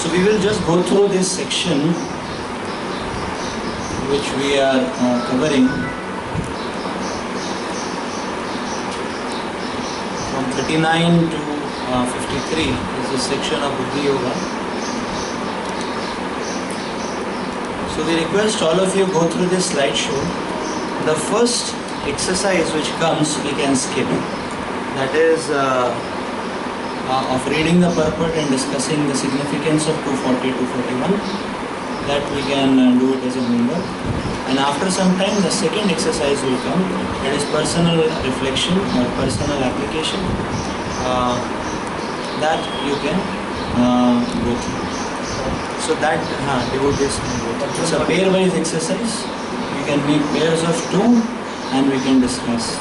So we will just go through this section which we are covering from 39 to 53 is a section of Buddhi Yoga. So we request all of you go through this slideshow. The first exercise which comes we can skip. That is of reading the purport and discussing the significance of 240 to 41. That we can do it as a homework. And after some time the second exercise will come. It is personal reflection or personal application. That you can go through. So that devotees can go through. It's a pair-wise exercise. We can make pairs of two and we can discuss.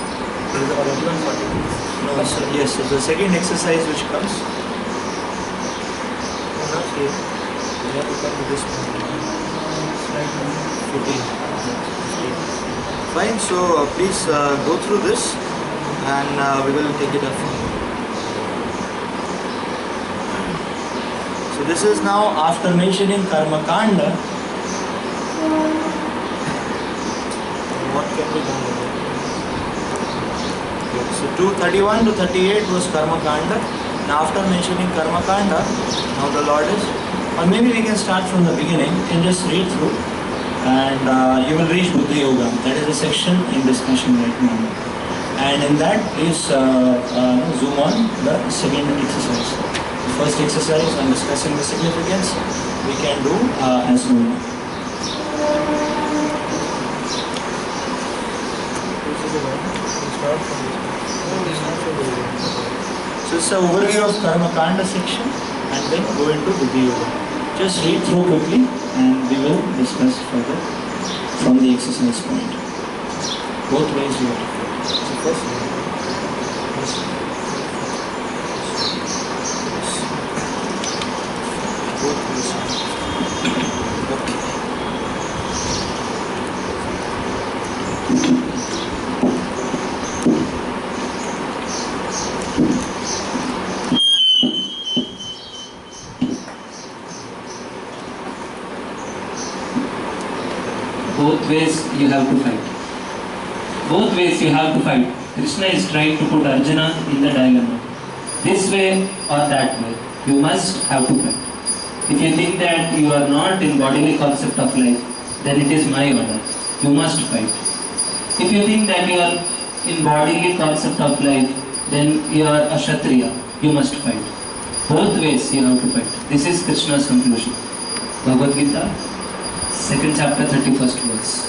No, so yes, so the second exercise which comes. Not here. We have to come to this one. Slide number 14. Fine, so please go through this and we will take it up. So this is now after mentioning Karma Kanda. What can be done with it? So 231 to 38 was Karma Kanda. Now after mentioning Karma Kanda, now the Lord is, or maybe we can start from the beginning and just read through. and you will reach Buddha Yoga. That is the section in discussion right now. And in that, please zoom on the second exercise. The first exercise on discussing the significance we can do as well. So it's an overview of Karma Kanda section and then go into Buddha Yoga. Just read through quickly and we will discuss further from the exercise point. Both ways you have to fit. So first both ways. Both ways you have to fight. Both ways you have to fight. Krishna is trying to put Arjuna in the dilemma. This way or that way. You must have to fight. If you think that you are not in bodily concept of life, then it is my order. You must fight. If you think that you are in bodily concept of life, then you are a Kshatriya. You must fight. Both ways you have to fight. This is Krishna's conclusion. Bhagavad Gita, 2nd chapter, 31st verse.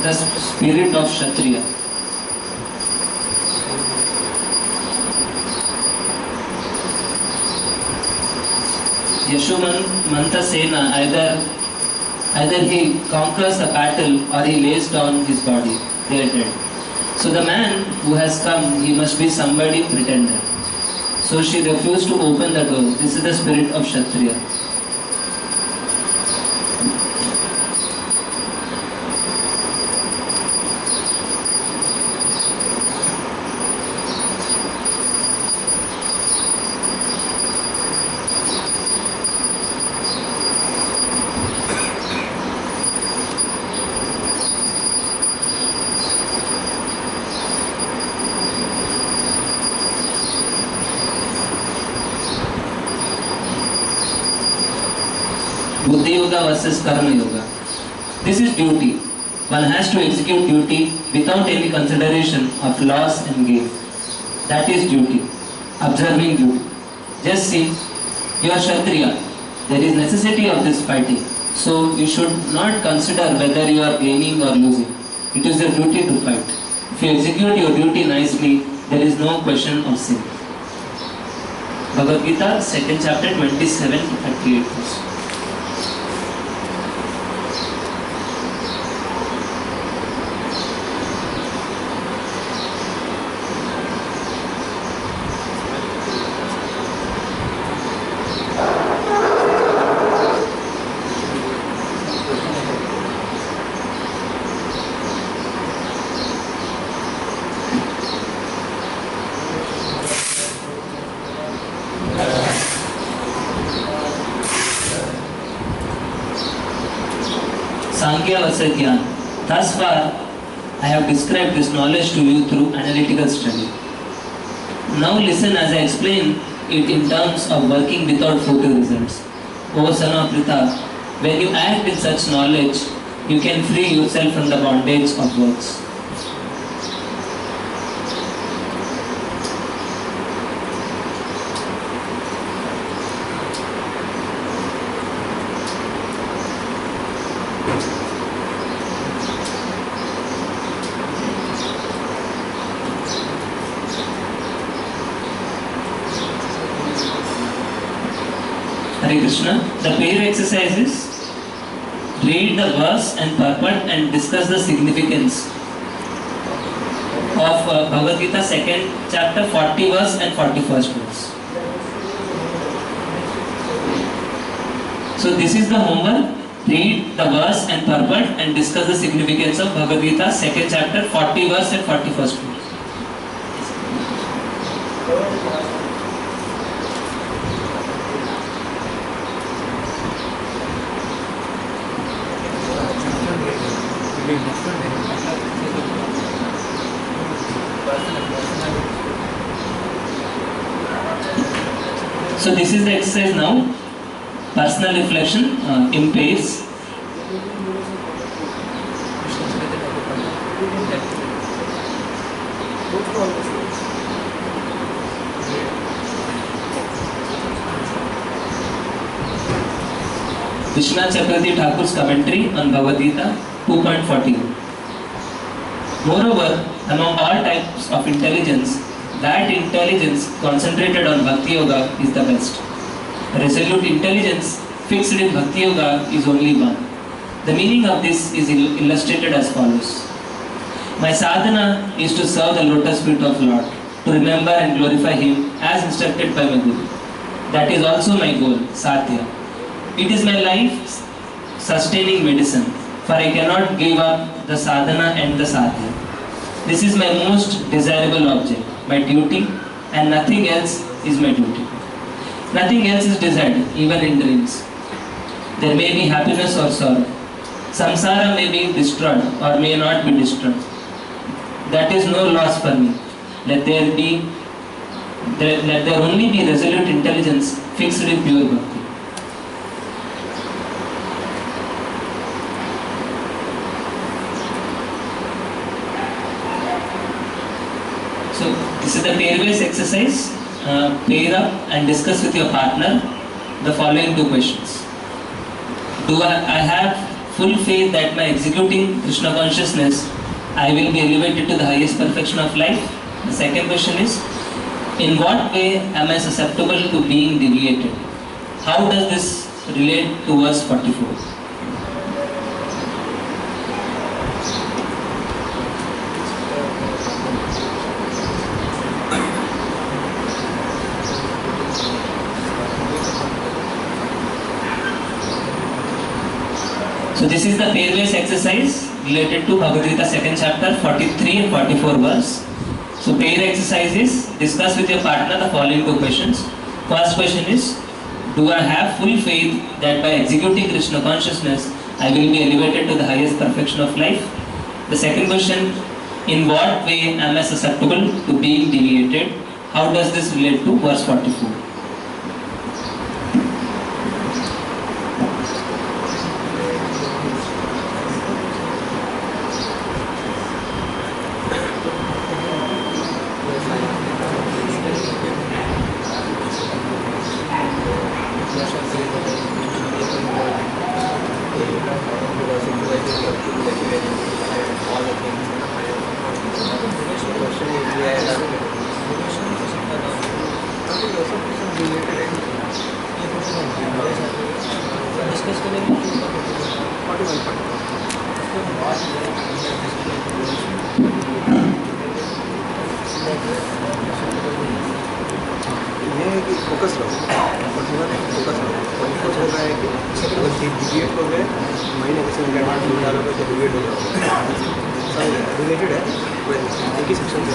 The spirit of Kshatriya. Yashomanta Sena, either he conquers the battle or he lays down his body. They are dead. So the man who has come, he must be somebody pretender. So she refused to open the door. This is the spirit of Kshatriya. Buddhi Yoga versus Karma Yoga. This is duty. One has to execute duty without any consideration of loss and gain. That is duty. Observing duty. Just see, you are Kshatriya. There is necessity of this fighting. So you should not consider whether you are gaining or losing. It is your duty to fight. If you execute your duty nicely, there is no question of sin. Bhagavad Gita, 2nd chapter, 27 to 38 verse. Sankhya versus Jnana. Thus far, I have described this knowledge to you through analytical study. Now listen as I explain it in terms of working without photo results. O son of Pritha, when you act in such knowledge, you can free yourself from the bondage of works. Hare Krishna. The pair exercises: read the verse and purport and discuss the significance of Bhagavad Gita 2nd chapter 40 verse and 41st verse. So this is the homework. Read the verse and purport and discuss the significance of Bhagavad Gita 2nd chapter 40 verse and 41st verse. So this is the exercise now. Personal reflection in pairs. Vishwanath Chakravarti Thakur's commentary on Bhagavad Gita 2.41. Moreover, among all types of intelligence, that intelligence concentrated on Bhakti Yoga is the best. Resolute intelligence fixed in Bhakti Yoga is only one. The meaning of this is illustrated as follows. My sadhana is to serve the lotus feet of Lord, to remember and glorify Him as instructed by my Guru. That is also my goal, Sadhya. It is my life sustaining medicine, for I cannot give up the sadhana and the sadhya. This is my most desirable object, my duty, and nothing else is my duty. Nothing else is desired, even in dreams. There may be happiness or sorrow. Samsara may be destroyed or may not be destroyed. That is no loss for me. Let there only be resolute intelligence fixed in pure bhakti. So this is the pair-based exercise. Pair up and discuss with your partner the following two questions. Do I have full faith that by executing Krishna consciousness, I will be elevated to the highest perfection of life? The second question is, in what way am I susceptible to being deviated? How does this relate to verse 44? So this is the pair-based exercise related to Bhagavad Gita 2nd chapter 43 and 44 verse. So pair exercise is, discuss with your partner the following two questions. First question is, do I have full faith that by executing Krishna consciousness, I will be elevated to the highest perfection of life? The second question, in what way am I susceptible to being deviated? How does this relate to verse 44? Focus रहो focus हो रहा है कि अगर debate हो गए महीने किसी में एडवांस डालोगे तो डिबेट हो जाओगे रिलेटेड है एक ही सेक्शन से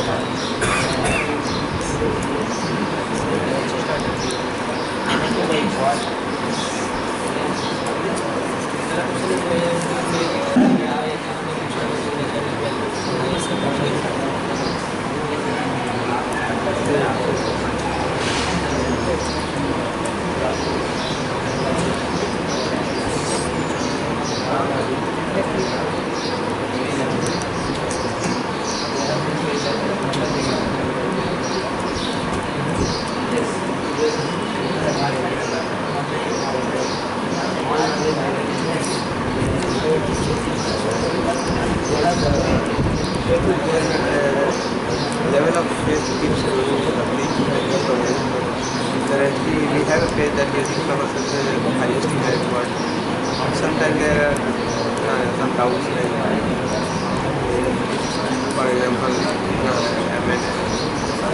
level of faith keeps growing. Currently, we have a faith that we think of ourselves as the highest in the world. Sometimes there are some doubts. For example,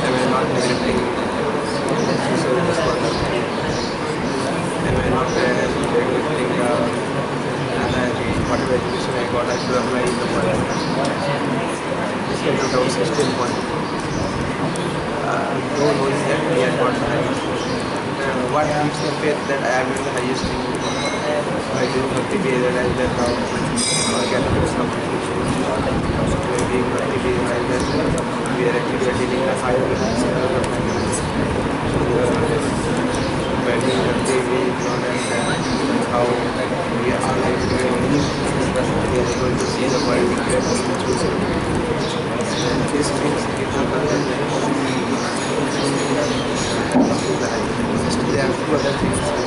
am I not neglecting service for them? Am I not neglecting whatever education I got, I should apply in the world? This kind of doubts is still one. Don't know that we are not what gives the faith that I am in the highest thing? I do bhakti day that I will now get some being bhakti day I will we are actually attaining the higher levels. there are two other things.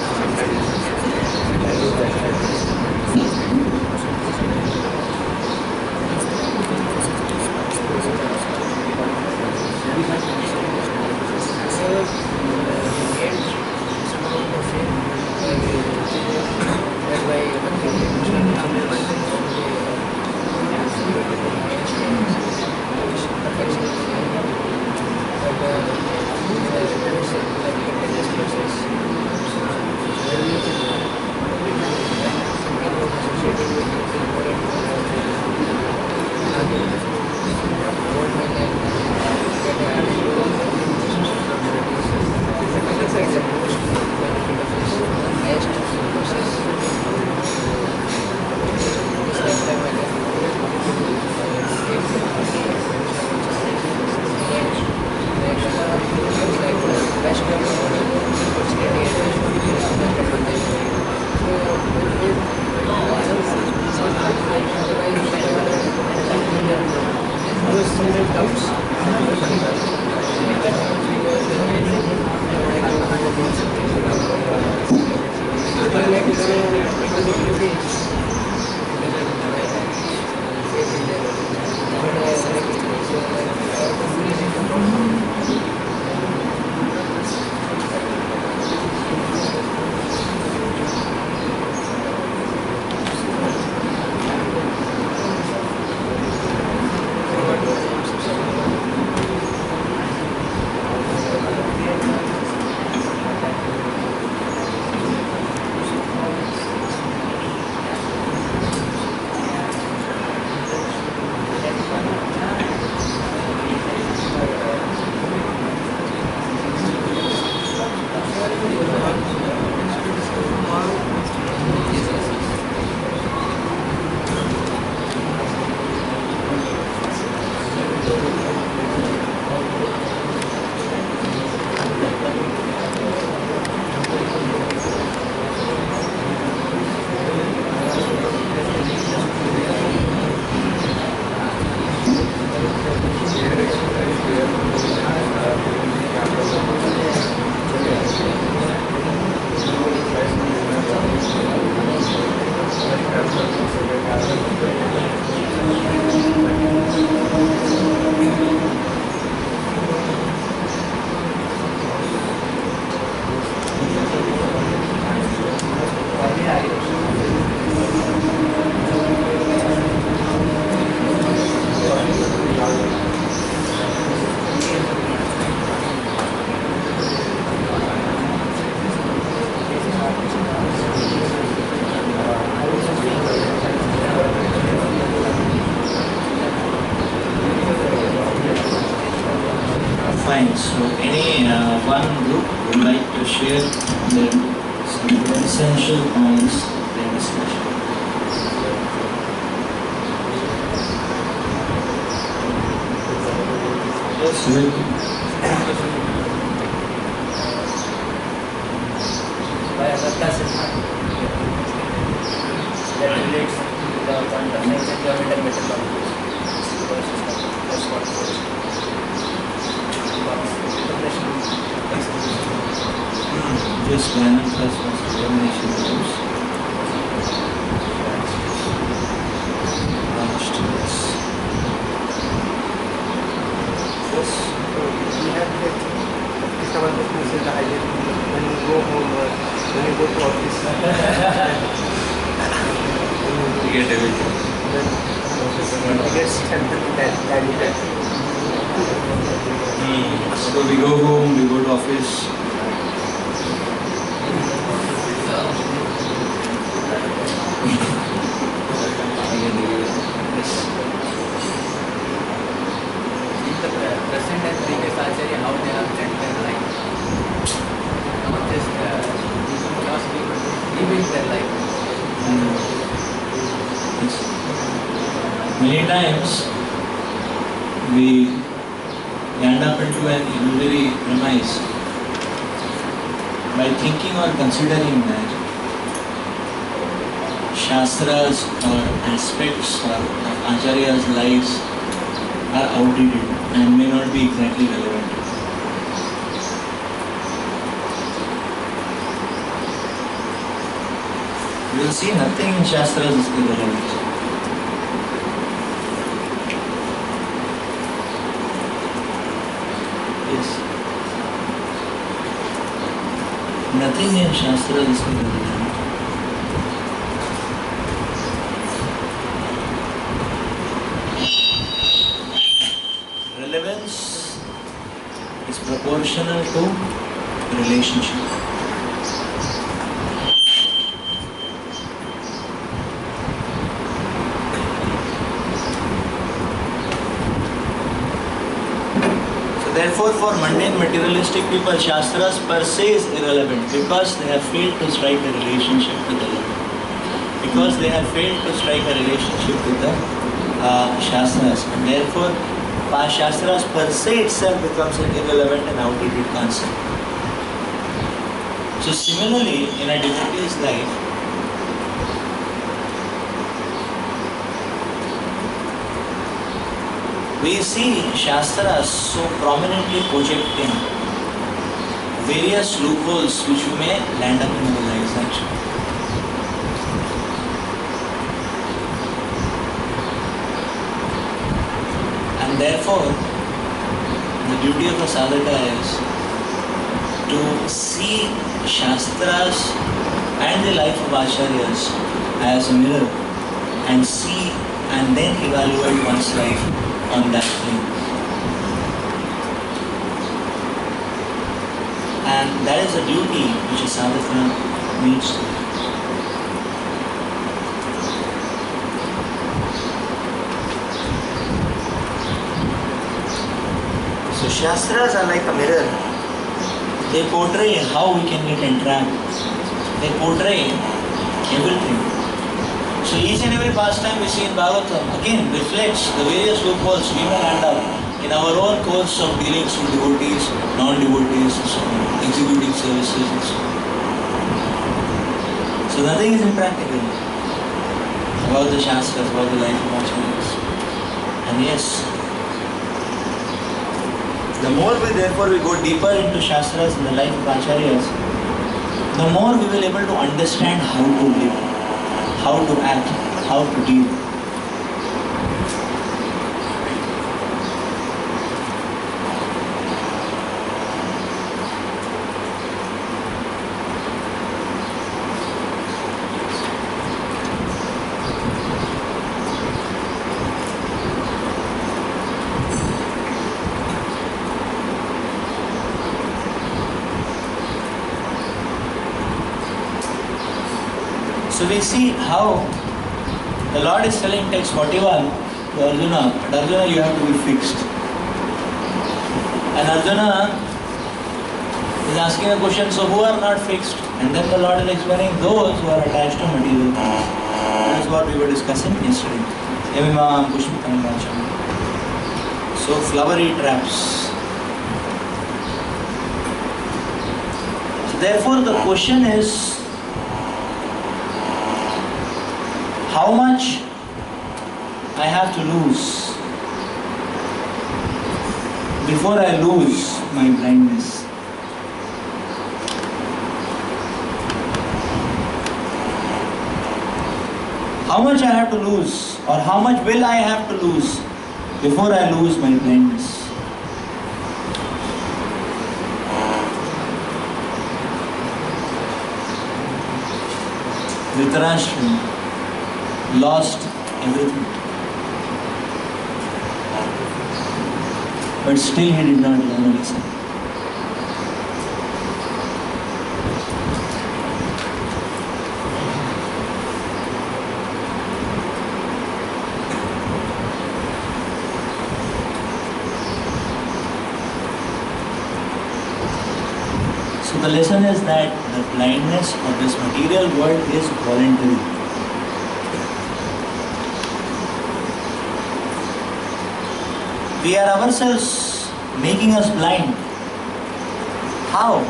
I do that. Fine. So, any one group would like to share some essential points in discussion? Yes, that relates to the point of science and geometrical methodology. That's what just Gannon plus examination rules. Yes. We have this our business is the idea when you go home or when you go to office. You get everything. Then you get something that So we go home, we go to office. present and previous Acharya, how they have led their life. Not just philosophy, but living their life. Many times we end up into an illusory premise by thinking or considering that Shastras or aspects of Acharya's lives are outdated and may not be exactly relevant. You will see nothing in Shastras is irrelevant. Yes. Nothing in Shastras is irrelevant. Relevance is proportional to relationship. So therefore, for mundane materialistic people, Shastras per se is irrelevant because they have failed to strike a relationship with the Lord. Because they have failed to strike a relationship with the Shastras, and therefore Shastras per se itself becomes an irrelevant and outdated concept. So similarly, in a devotee's life, we see Shastras so prominently projecting various loopholes which we may land up in our lives actually. And therefore, the duty of a sadhaka is to see Shastras and the life of Acharyas as a mirror and see and then evaluate one's life on that plane. And that is a duty which a sadhaka needs to do. So Shastras are like a mirror. They portray how we can get entrapped. They portray everything. So each and every pastime we see in Bhagavatam again reflects the various loopholes we may land up in our own course of dealings with devotees, non-devotees, and so on, executing services and so on. So nothing is impractical about the Shastras, about the life of Acharyas. And yes, the more we go deeper into Shastras and the life of Acharyas, the more we will be able to understand how to live, how to act, how to deal. So we see how the Lord is telling text 41 to Arjuna, but Arjuna, you have to be fixed. And Arjuna is asking a question, so who are not fixed? And then the Lord is explaining those who are attached to material things. That is what we were discussing yesterday. Yamimam Pushpikam Vacham. So flowery traps. So therefore the question is, how much I have to lose before I lose my blindness? How much I have to lose, or how much will I have to lose before I lose my blindness? Dhritarashtra lost everything, but still he did not learn a lesson. So the lesson is that the blindness of this material world is voluntary. We are ourselves making us blind. How?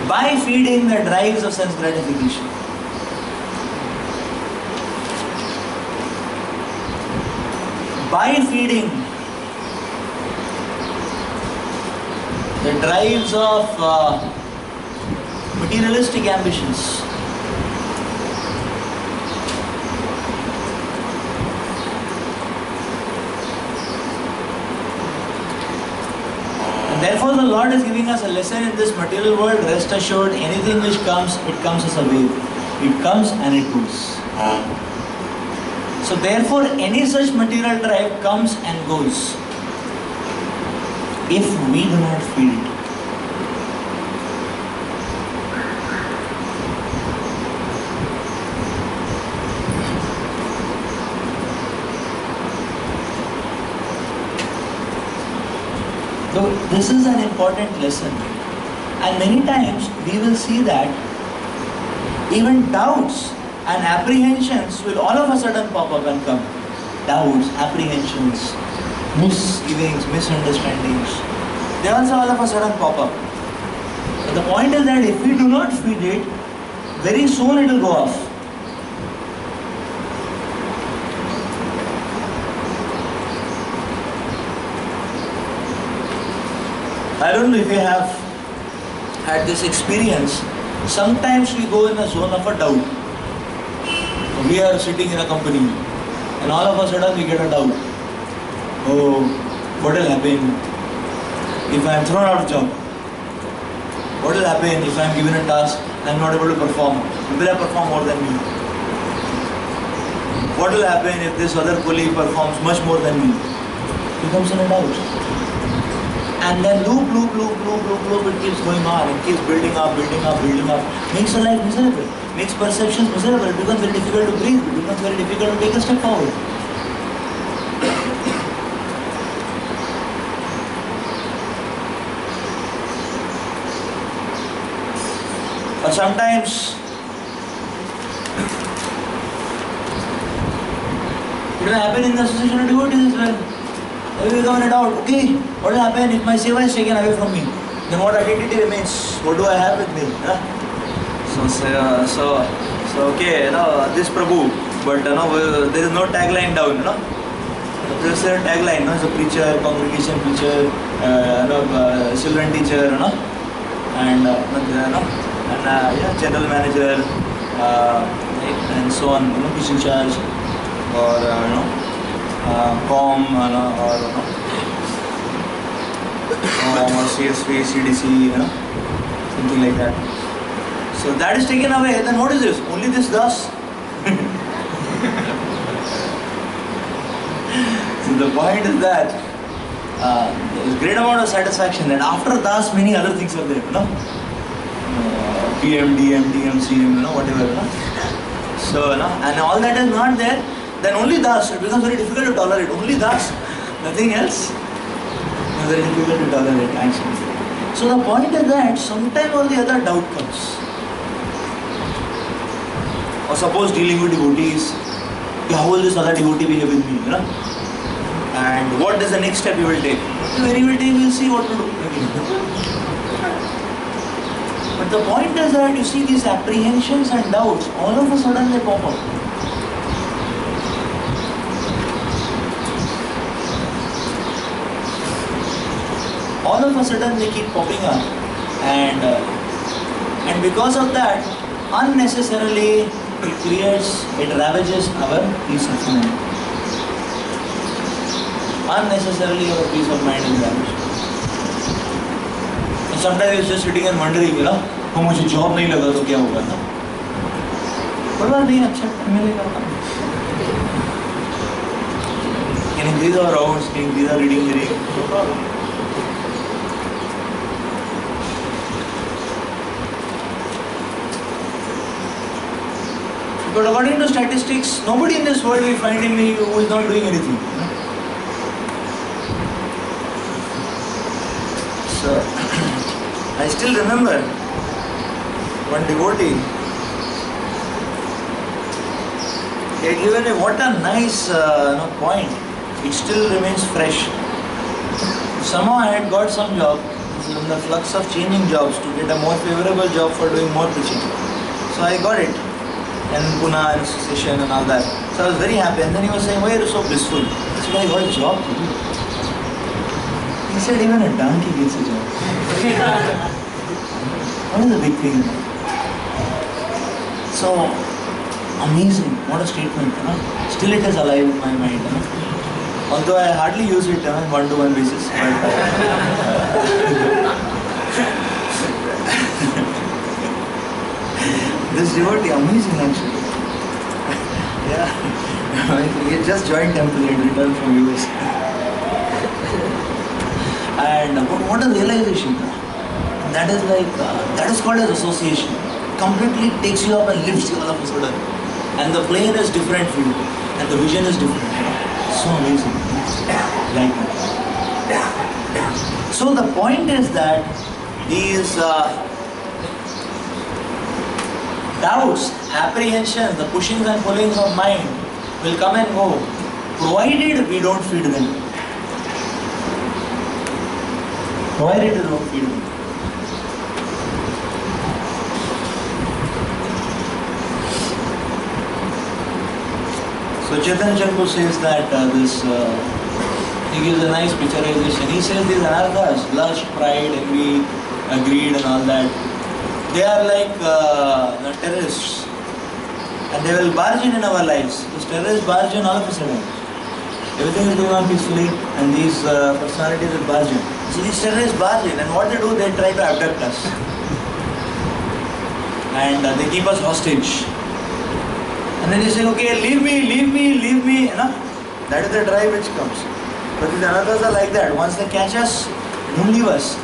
By feeding the drives of sense gratification. By feeding the drives of materialistic ambitions. God is giving us a lesson in this material world, rest assured, anything which comes, it comes as a wave. It comes and it goes. So therefore, any such material drive comes and goes if we do not feed it. So this is an important lesson, and many times we will see that even doubts and apprehensions will all of a sudden pop up and come. Doubts, apprehensions, misgivings, misunderstandings, they also all of a sudden pop up. But the point is that if we do not feed it, very soon it will go off. I don't know if you have had this experience. Sometimes we go in a zone of a doubt. We are sitting in a company and all of a sudden we get a doubt. Oh, what will happen if I am thrown out of job? What will happen if I am given a task and I am not able to perform? Will I perform more than me? What will happen if this other colleague performs much more than me? It becomes in a doubt. And then loop, it keeps going on, it keeps building up, makes a life miserable, makes perceptions miserable, it becomes very difficult to breathe, it becomes very difficult to take a step forward. Or sometimes it will happen in the association of devotees as well. We become in a doubt, okay, what will happen if my seva is taken away from me? Then what identity remains? What do I have with me? Huh? So okay, this Prabhu, but there is no tagline down, There is a tagline, it's a preacher, congregation preacher, children teacher, and general manager, and so on, he's in charge, or COM, or CSV, CDC, something like that. So that is taken away, then what is this? Only this Das? So the point is that there is great amount of satisfaction that after Das many other things are there, PM, DM, TM, CM, whatever. So, and all that is not there, then only Das, it becomes very difficult to tolerate. Only Das, nothing else. It's very difficult to tolerate actually. So the point is that sometime or the other doubt comes. Or suppose dealing with devotees, how will this other devotee behave with me? And what is the next step you will take? When you will take, you will see what to do. But the point is that you see these apprehensions and doubts, all of a sudden they pop up. All of a sudden they keep popping up, and because of that, unnecessarily it ravages our peace of mind. Unnecessarily our peace of mind is ravaged. And sometimes it's just sitting and wondering, मुझे job नहीं लगा तो क्या होगा ना? परवाह नहीं, अच्छा मिलेगा. Can increase our hours, can increase our reading, no problem. But according to statistics, nobody in this world we find in me who is not doing anything. So, I still remember one devotee, he had given me what a nice point. It still remains fresh. Somehow I had got some job, in the flux of changing jobs to get a more favorable job for doing more preaching. So I got it. And Pune association and all that. So I was very happy. And then he was saying, why are you so blissful? I said, I got a job to do. He said, even a donkey gets a job. What is the big thing? So, amazing. What a statement. Still it is alive in my mind. Although I hardly use it on one-to-one basis. But, This devotee, amazing actually. Yeah. He just joined temple and returned from US. And what a realization. That is like, that is called as association. Completely takes you up and lifts you all of a sudden. And the plane is different for you. And the vision is different. So amazing. Like that. So the point is that these doubts, apprehensions, the pushings and pullings of mind will come and go, provided we don't feed them. Provided we don't feed them. So Chaitanya Chandu says that he gives a nice picturization. He says these anarthas, lust, pride, envy, greed and all that, they are like terrorists. And they will barge in our lives. These terrorists barge in all of a sudden. Everything is going on peacefully and these personalities will barge in. So these terrorists barge in and what they do, they try to abduct us. And they keep us hostage. And then you say, okay, leave me, you know. That is the drive which comes. But these anarthas are like that. Once they catch us, they don't leave us.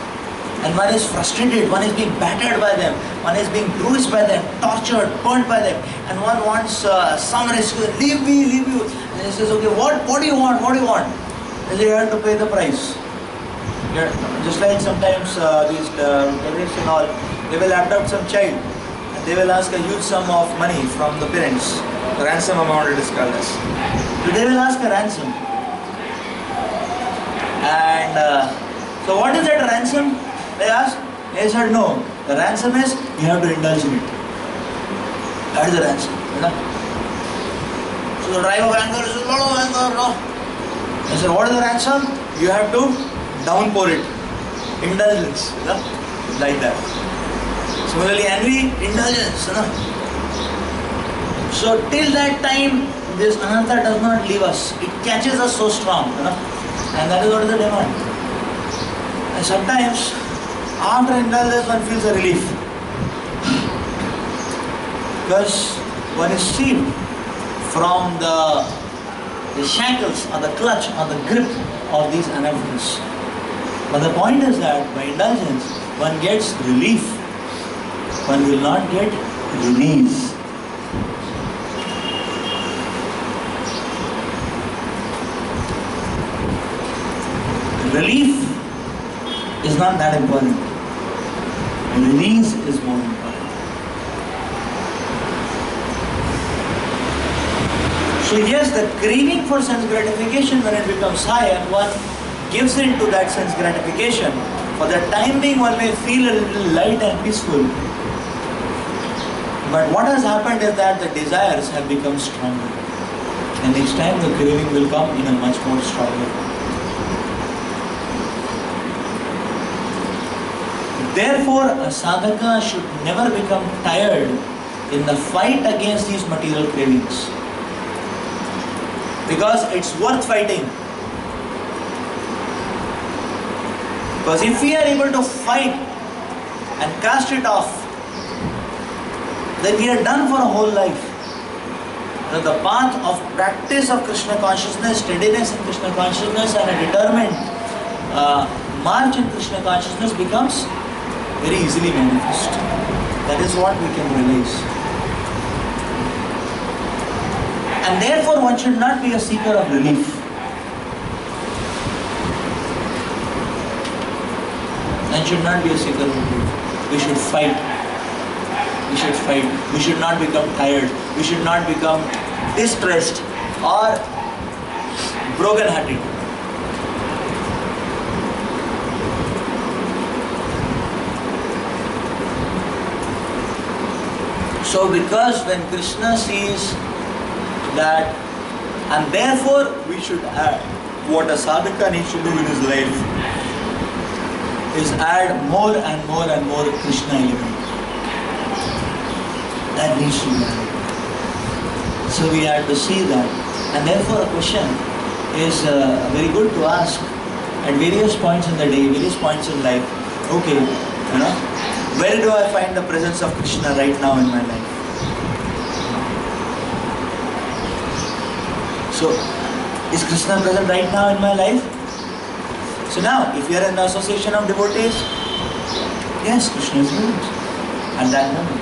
And one is frustrated, one is being battered by them, one is being bruised by them, tortured, burnt by them, and one wants some rescue. Leave me. And he says, okay, what do you want? And you have to pay the price. Yeah. Just like sometimes these terrorists and all, they will abduct some child. They will ask a huge sum of money from the parents. The ransom amount it is called as. So they will ask a ransom. And so what is that ransom? They asked. They said no. The ransom is you have to indulge in it. That is the ransom. You know? So the drive of anger is a lot of anger. No. They said what is the ransom? You have to downpour it. Indulgence. You know? Like that. Similarly, envy, indulgence, you know. So till that time, this anartha does not leave us. It catches us so strong, you know. And that is what is the demand. And sometimes, after indulgence, one feels a relief. Because one is freed from the shackles or the clutch or the grip of these anarthas. But the point is that by indulgence, one gets relief. One will not get release. Relief is not that important. Release is more important. So yes, the craving for sense gratification, when it becomes high and one gives in to that sense gratification, for the time being one may feel a little light and peaceful. But what has happened is that the desires have become stronger. And each time the craving will come in a much more stronger form. Therefore, a sadhaka should never become tired in the fight against these material cravings. Because it's worth fighting. Because if we are able to fight and cast it off, then we are done for a whole life. Now, the path of practice of Krishna consciousness, steadiness in Krishna consciousness and a determined march in Krishna consciousness becomes very easily manifest. That is what we can realize. And therefore one should not be a seeker of relief. One should not be a seeker of relief. We should fight. We should fight. We should not become tired. We should not become distressed or broken-hearted. So because when Krishna sees that, and therefore we should add, what a sadhaka needs to do in his life is add more and more and more Krishna element. That needs to be done. So we have to see that. And therefore a question is very good to ask at various points in the day, various points in life. Okay, where do I find the presence of Krishna right now in my life? So, is Krishna present right now in my life? So now, if you are in the association of devotees, yes, Krishna is present at that moment.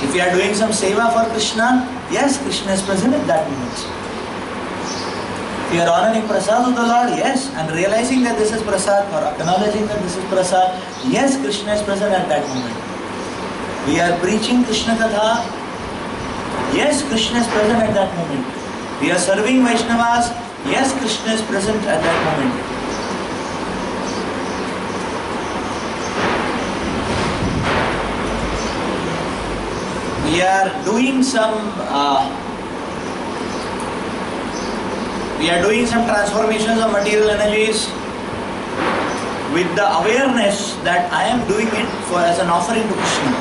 If you are doing some seva for Krishna, yes, Krishna is present at that moment. If you are honoring prasad of the Lord, yes, and realizing that this is prasad or acknowledging that this is prasad, yes, Krishna is present at that moment. We are preaching Krishna Katha, yes, Krishna is present at that moment. We are serving Vaishnavas, yes, Krishna is present at that moment. We are doing some transformations of material energies with the awareness that I am doing it as an offering to Krishna.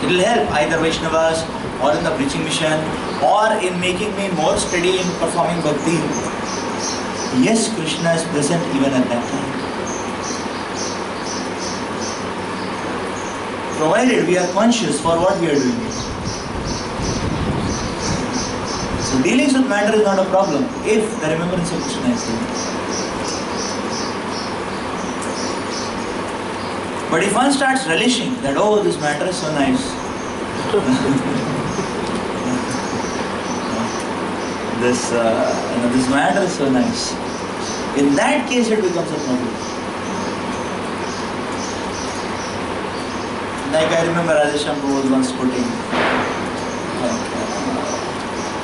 It will help either Vaishnavas or in the preaching mission or in making me more steady in performing bhakti. Yes, Krishna is present even at that time. Provided we are conscious for what we are doing. So dealings with matter is not a problem if the remembrance of Krishna is there. But if one starts relishing that, oh, this matter is so nice. This matter is so nice. In that case it becomes a problem. Like I remember Radheshambhu was once quoting.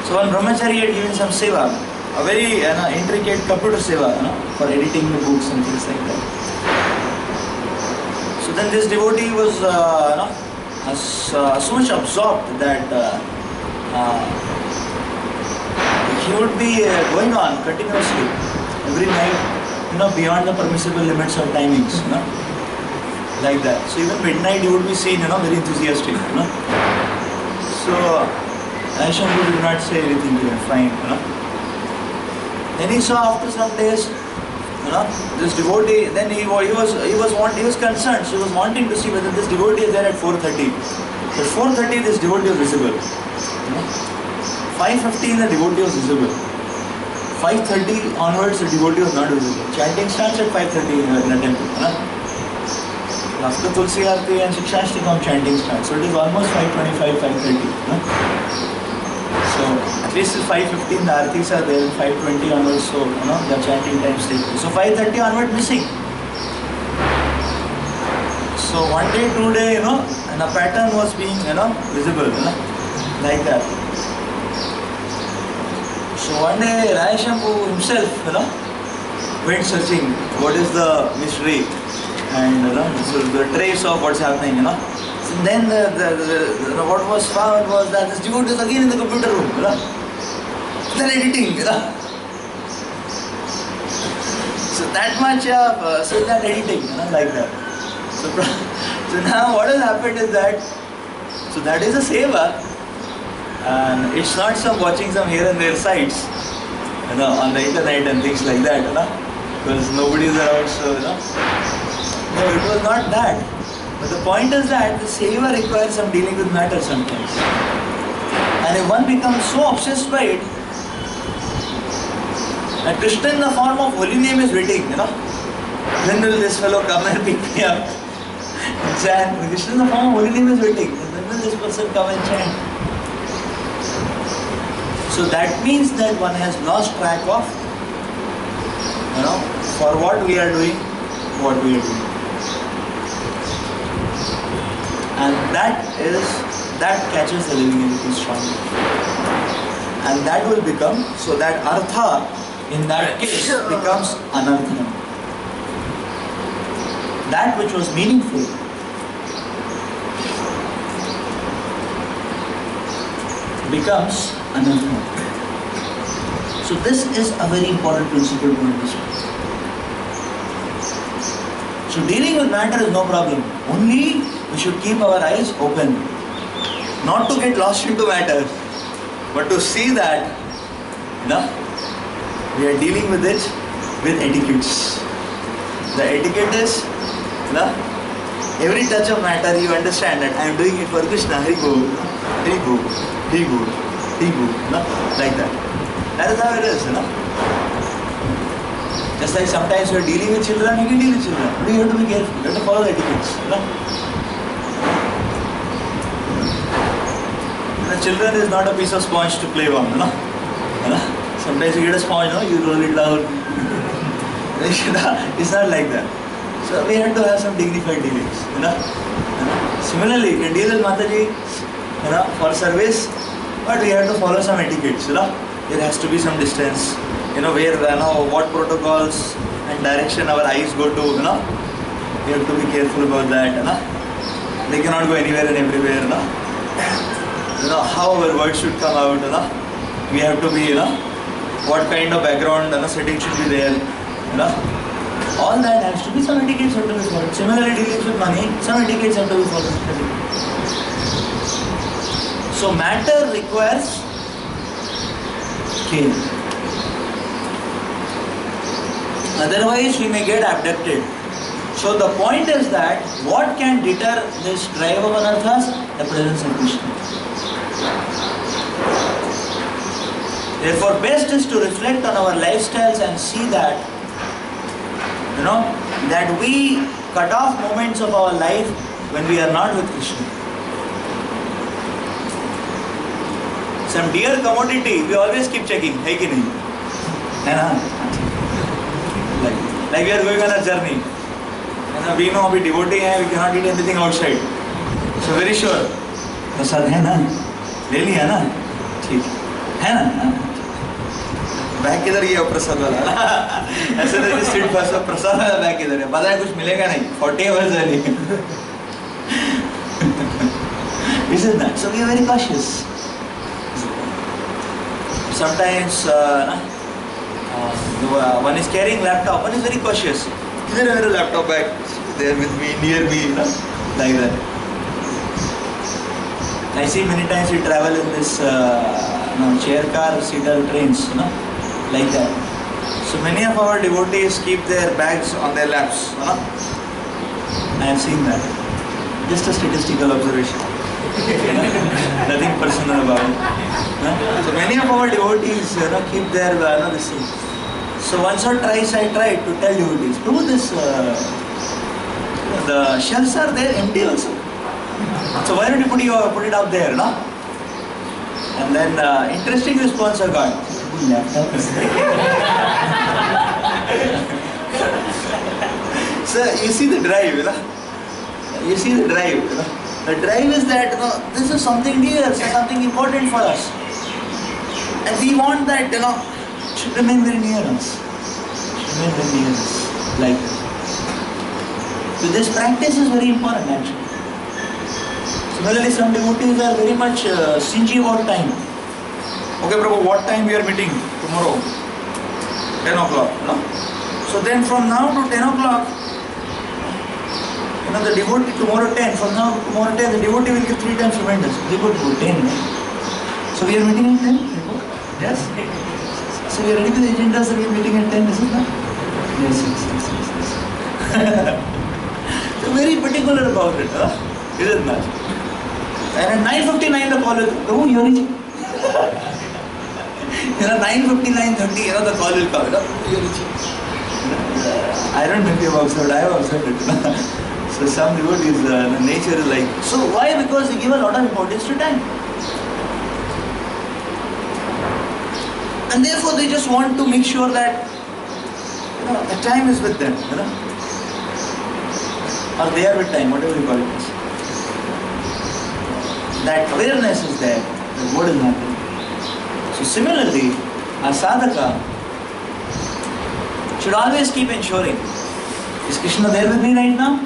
So one brahmachari had given some seva, a very intricate computer seva for editing the books and things like that. So then this devotee was so much absorbed that he would be going on continuously every night, beyond the permissible limits of timings, like that. So even midnight he would be seen, very enthusiastic, So Radheshambhu did not say anything to him, fine, Then he saw after some days, this devotee, then he was concerned, so he was wanting to see whether this devotee is there at 4:30. At 4:30 this devotee was visible. 5:15 the devotee was visible. 5:30 onwards the devotee was not visible. Chanting starts at 5:30 in the temple. After Tulsi Aarti and Shikshashtakam chanting starts. So it is almost 5:25, 5:30. So at least 5:15 the Aartis are there, 5:20 onwards, so the chanting times take place. So 5:30 onward missing. So one day, 2 day, and a pattern was being, visible, like that. So one day Radheshambhu himself, went searching what is the mystery and the trace of what's happening, So then what was found was that this devotee is again in the computer room, Then editing, So that much so that editing, like that. So now what has happened is that, so that is a seva, and it's not some watching some here and there sites, on the internet and things like that, because nobody is around, so no, it was not that. But the point is that the seva requires some dealing with matter sometimes. And if one becomes so obsessed by it, that Krishna in the form of holy name is waiting, When will this fellow come and pick me up and chant? Krishna in the form of holy name is waiting. When will this person come and chant? So that means that one has lost track of, for what we are doing, what we are doing. And that catches the living entity strongly. And that will become, so that artha in that case becomes anartha. That which was meaningful becomes anartha. So this is a very important principle to understand. So dealing with matter is no problem. Only we should keep our eyes open. Not to get lost into matter, but to see that we are dealing with it with etiquettes. The etiquette is every touch of matter you understand that I am doing it for Krishna, Hari Bol, Hari Bol, Hari Bol, Tibu, like that. That is how it is, Just like sometimes you are dealing with children, you can deal with children. But you have to be careful, you have to follow the etiquettes. The children is not a piece of sponge to play on, Sometimes you get a sponge, you roll it down. It's not like that. So we have to have some dignified dealings, Similarly, you can deal with Mataji, for service, but we have to follow some etiquettes, There has to be some distance, where, what protocols and direction our eyes go to, We have to be careful about that, They cannot go anywhere and everywhere, How our words should come out, We have to be, what kind of background, setting should be there, All that has to be, some etiquettes have to be followed. Similarly, dealing with money, some etiquettes have to be followed. So matter requires care. Otherwise, we may get abducted. So the point is that what can deter this drive of anarthas? The presence of Krishna. Therefore, best is to reflect on our lifestyles and see that, that we cut off moments of our life when we are not with Krishna. Some dear commodity, we always keep checking, hai ki nahi? Like we are going on a journey. We know we devotee hai, we cannot eat anything outside. So very sure. Prasad hai na? Le liya na? ठीक है ना? Bag किधर गया प्रसाद वाला? ऐसे तो जिस seat पर सब प्रसाद वाला बैग किधर है? पता है कुछ मिलेगा नहीं? 40 hours है नहीं. Isn't that? So we are very cautious. Sometimes one is carrying laptop, one is very cautious. Is there a laptop bag there with me, near me, like that. I see many times we travel in this chair car, seater trains, like that. So many of our devotees keep their bags on their laps. I have seen that. Just a statistical observation. Nothing personal about it. So many of our devotees keep their this thing. So once or twice I tried to tell devotees, do this, the shelves are there empty also. So why don't you put it up there, And then interesting response I got. So you see the drive, You see the drive, The drive is that, this is something dear, something important for us. And we want that, should remain very near us. Remain very near us. Like that. So this practice is very important actually. Similarly, some devotees are very much stingy about time. Okay, Prabhu, what time we are meeting tomorrow? 10 o'clock, So then from now to 10 o'clock, the devotee tomorrow 10, from now to tomorrow 10, the devotee will give 3 times reminders. Devotee to 10, So we are meeting at 10? Yes? So we are ready to the agenda, so we are meeting at 10, isn't it? Yes. So very particular about it, isn't that? And at 9:59 the call will come. Oh, you're reaching. 9:59, 30, the call will come. You're reaching. I don't know if you have observed, I have observed it. So some devotees, nature is like, so why? Because they give a lot of importance to time. And therefore they just want to make sure that, the time is with them, Or they are with time, whatever you call it. That awareness is there, that what is happening. So similarly, a sadhaka should always keep ensuring, is Krishna there with me right now?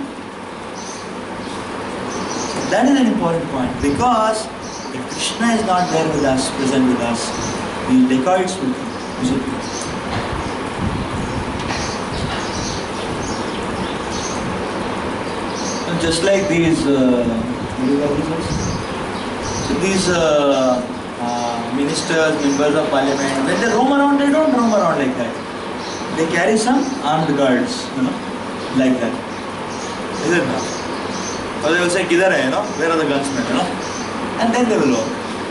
That is an important point, because if Krishna is not there with us, present with us, these dacoits will come. Just like these, these ministers, members of parliament, when they roam around, they don't roam around like that. They carry some armed guards, like that. Is it not? Or they will say, "Kidhar hai, where are the gunsmen?" And then they will walk.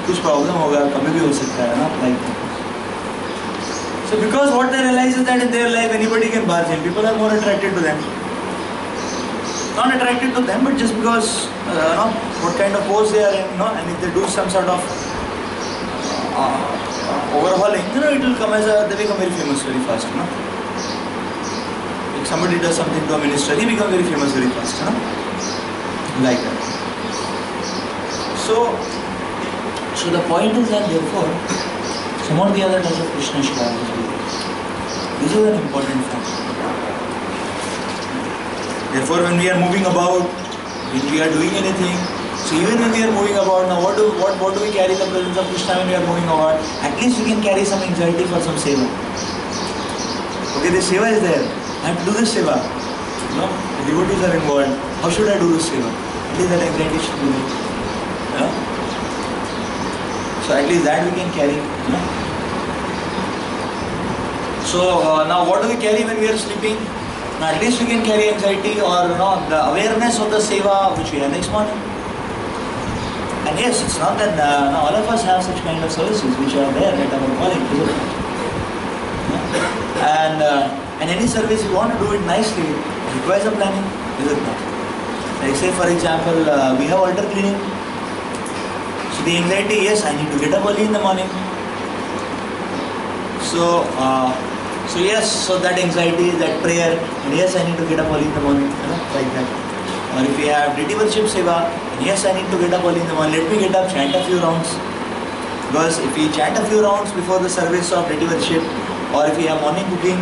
कुछ problem होगा, कभी भी हो सकता है ना, like. So because what they realize is that in their life anybody can barge in. People are more attracted to them. Not attracted to them, but just because what kind of pose they are in, and if they do some sort of overhauling, it will come as they become very famous very fast, If somebody does something to a minister, he becomes very famous very fast, like that. So the point is that therefore, some of the other types of Krishna Shivas, this is an important fact. Therefore, when we are moving about, when we are doing anything, so even when we are moving about, now what do we carry the presence of Krishna when we are moving about? At least we can carry some anxiety for some seva. Okay, the seva is there. I have to do this seva. The devotees are involved. How should I do this seva? At least that anxiety should be there. So at least that we can carry. So now what do we carry when we are sleeping? Now at least we can carry anxiety or the awareness of the seva which we have next morning. And yes, it's not that all of us have such kind of services which are there at our calling, isn't it? And any service you want to do it nicely requires a planning, is it not? Like say for example, we have altar cleaning. So the anxiety, yes, I need to get up early in the morning. So yes, so that anxiety, that prayer, and yes, I need to get up early in the morning, like that. Or if we have deity worship seva, and yes, I need to get up early in the morning, let me get up, chant a few rounds. Because if we chant a few rounds before the service of deity worship, or if we have morning cooking,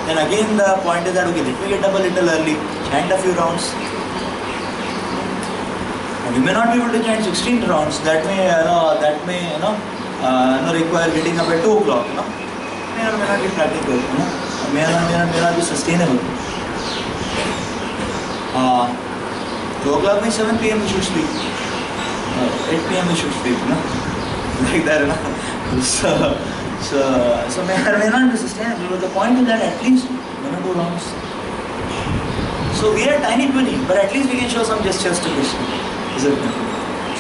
then again the point is that, okay, let me get up a little early, chant a few rounds. And we may not be able to chant 16 rounds, that may require getting up at 2 o'clock, may or may not be practical, may not be sustainable. 2 o'clock means 7 p.m. we should sleep. 8 p.m. we should sleep, like that, So may or may not be sustainable, but the point is that at least 1 or 2 rounds. So we are tiny twinny, but at least we can show some gestures to Krishna, isn't it?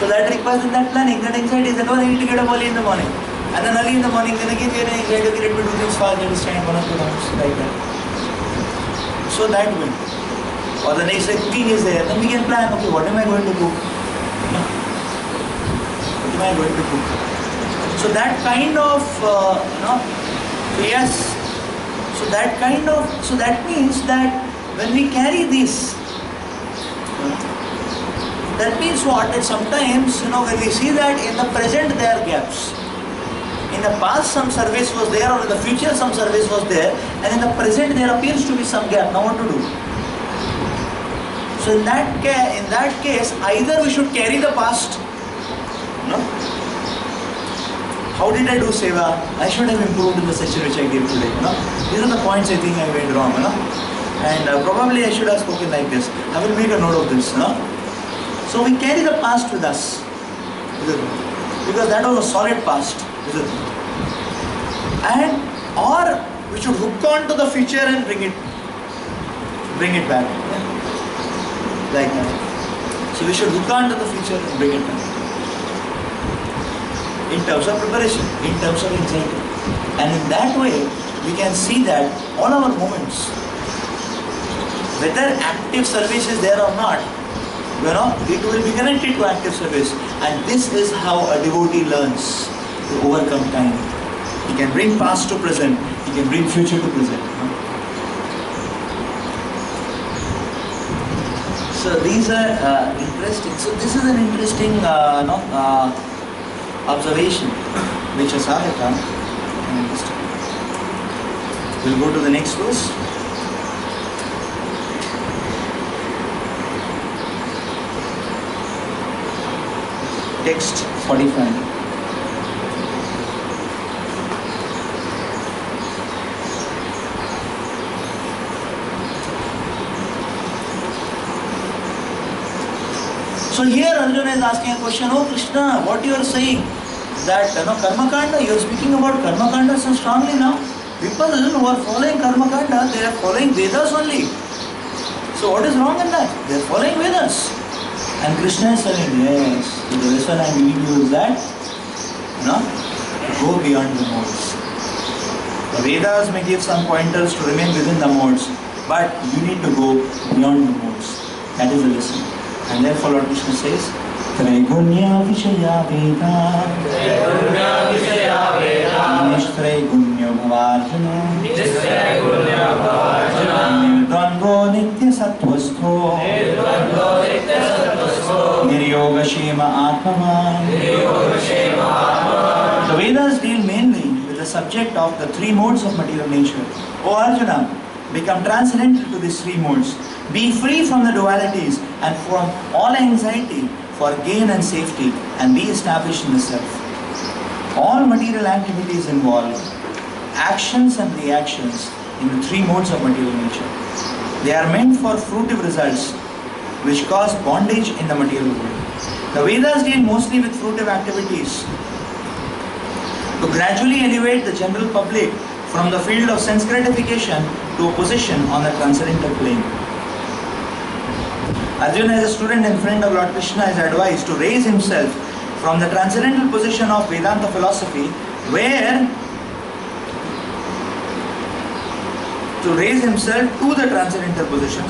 So that requires in that planning, that anxiety is that, I need to get up early in the morning. And then early in the morning, then again we are anxiety, okay, let me do things fast, let me stand 1 or 2 rounds, like that. So that way. Or the next day cooking is there, then we can plan, okay, what am I going to cook? What am I going to cook? So that kind of, yes, so that means that when we carry this, that means what? That sometimes, when we see that in the present there are gaps. In the past some service was there, or in the future some service was there, and in the present there appears to be some gap. Now what to do? So in that case, either we should carry the past. How did I do seva? I should have improved in the session which I gave today. These are the points I think I went wrong. And probably I should have spoken like this. I will make a note of this. So we carry the past with us, because that was a solid past, and or we should hook on to the future and bring it back, like that. So we should hook on to the future and bring it back. In terms of preparation, in terms of anxiety, and in that way we can see that all our moments, whether active service is there or not, it will be connected to active service. And this is how a devotee learns to overcome time. He can bring past to present, he can bring future to present. So these are interesting. So this is an interesting observation which Asahika understood. We'll go to the next verse. Text 45. So here Arjuna is asking a question, oh Krishna, what you are saying, that Karma Kanda, you are speaking about Karma Kanda so strongly now. People who are following Karma Kanda, they are following Vedas only. So what is wrong in that? They are following Vedas. And Krishna is telling, yes, so the lesson I'm giving you is that, go beyond the modes. The Vedas may give some pointers to remain within the modes, but you need to go beyond the modes. That is the lesson. And therefore Lord Krishna says, Traigunya Vishaya Veda Nishtraigunya Bhavarjuna Nirdvandvo Nitya Sattvastho Niryoga Shema Atmavan. The Vedas deal mainly with the subject of the three modes of material nature. O Arjuna, become transcendental to these three modes. Be free from the dualities and from all anxiety for gain and safety, and be established in the self. All material activities involve actions and reactions in the three modes of material nature. They are meant for fruitive results which cause bondage in the material world. The Vedas deal mostly with fruitive activities to gradually elevate the general public from the field of sense gratification to a position on the transcendental plane. Arjuna, as a student and friend of Lord Krishna, is advised to raise himself from the transcendental position of Vedanta philosophy, to raise himself to the transcendental position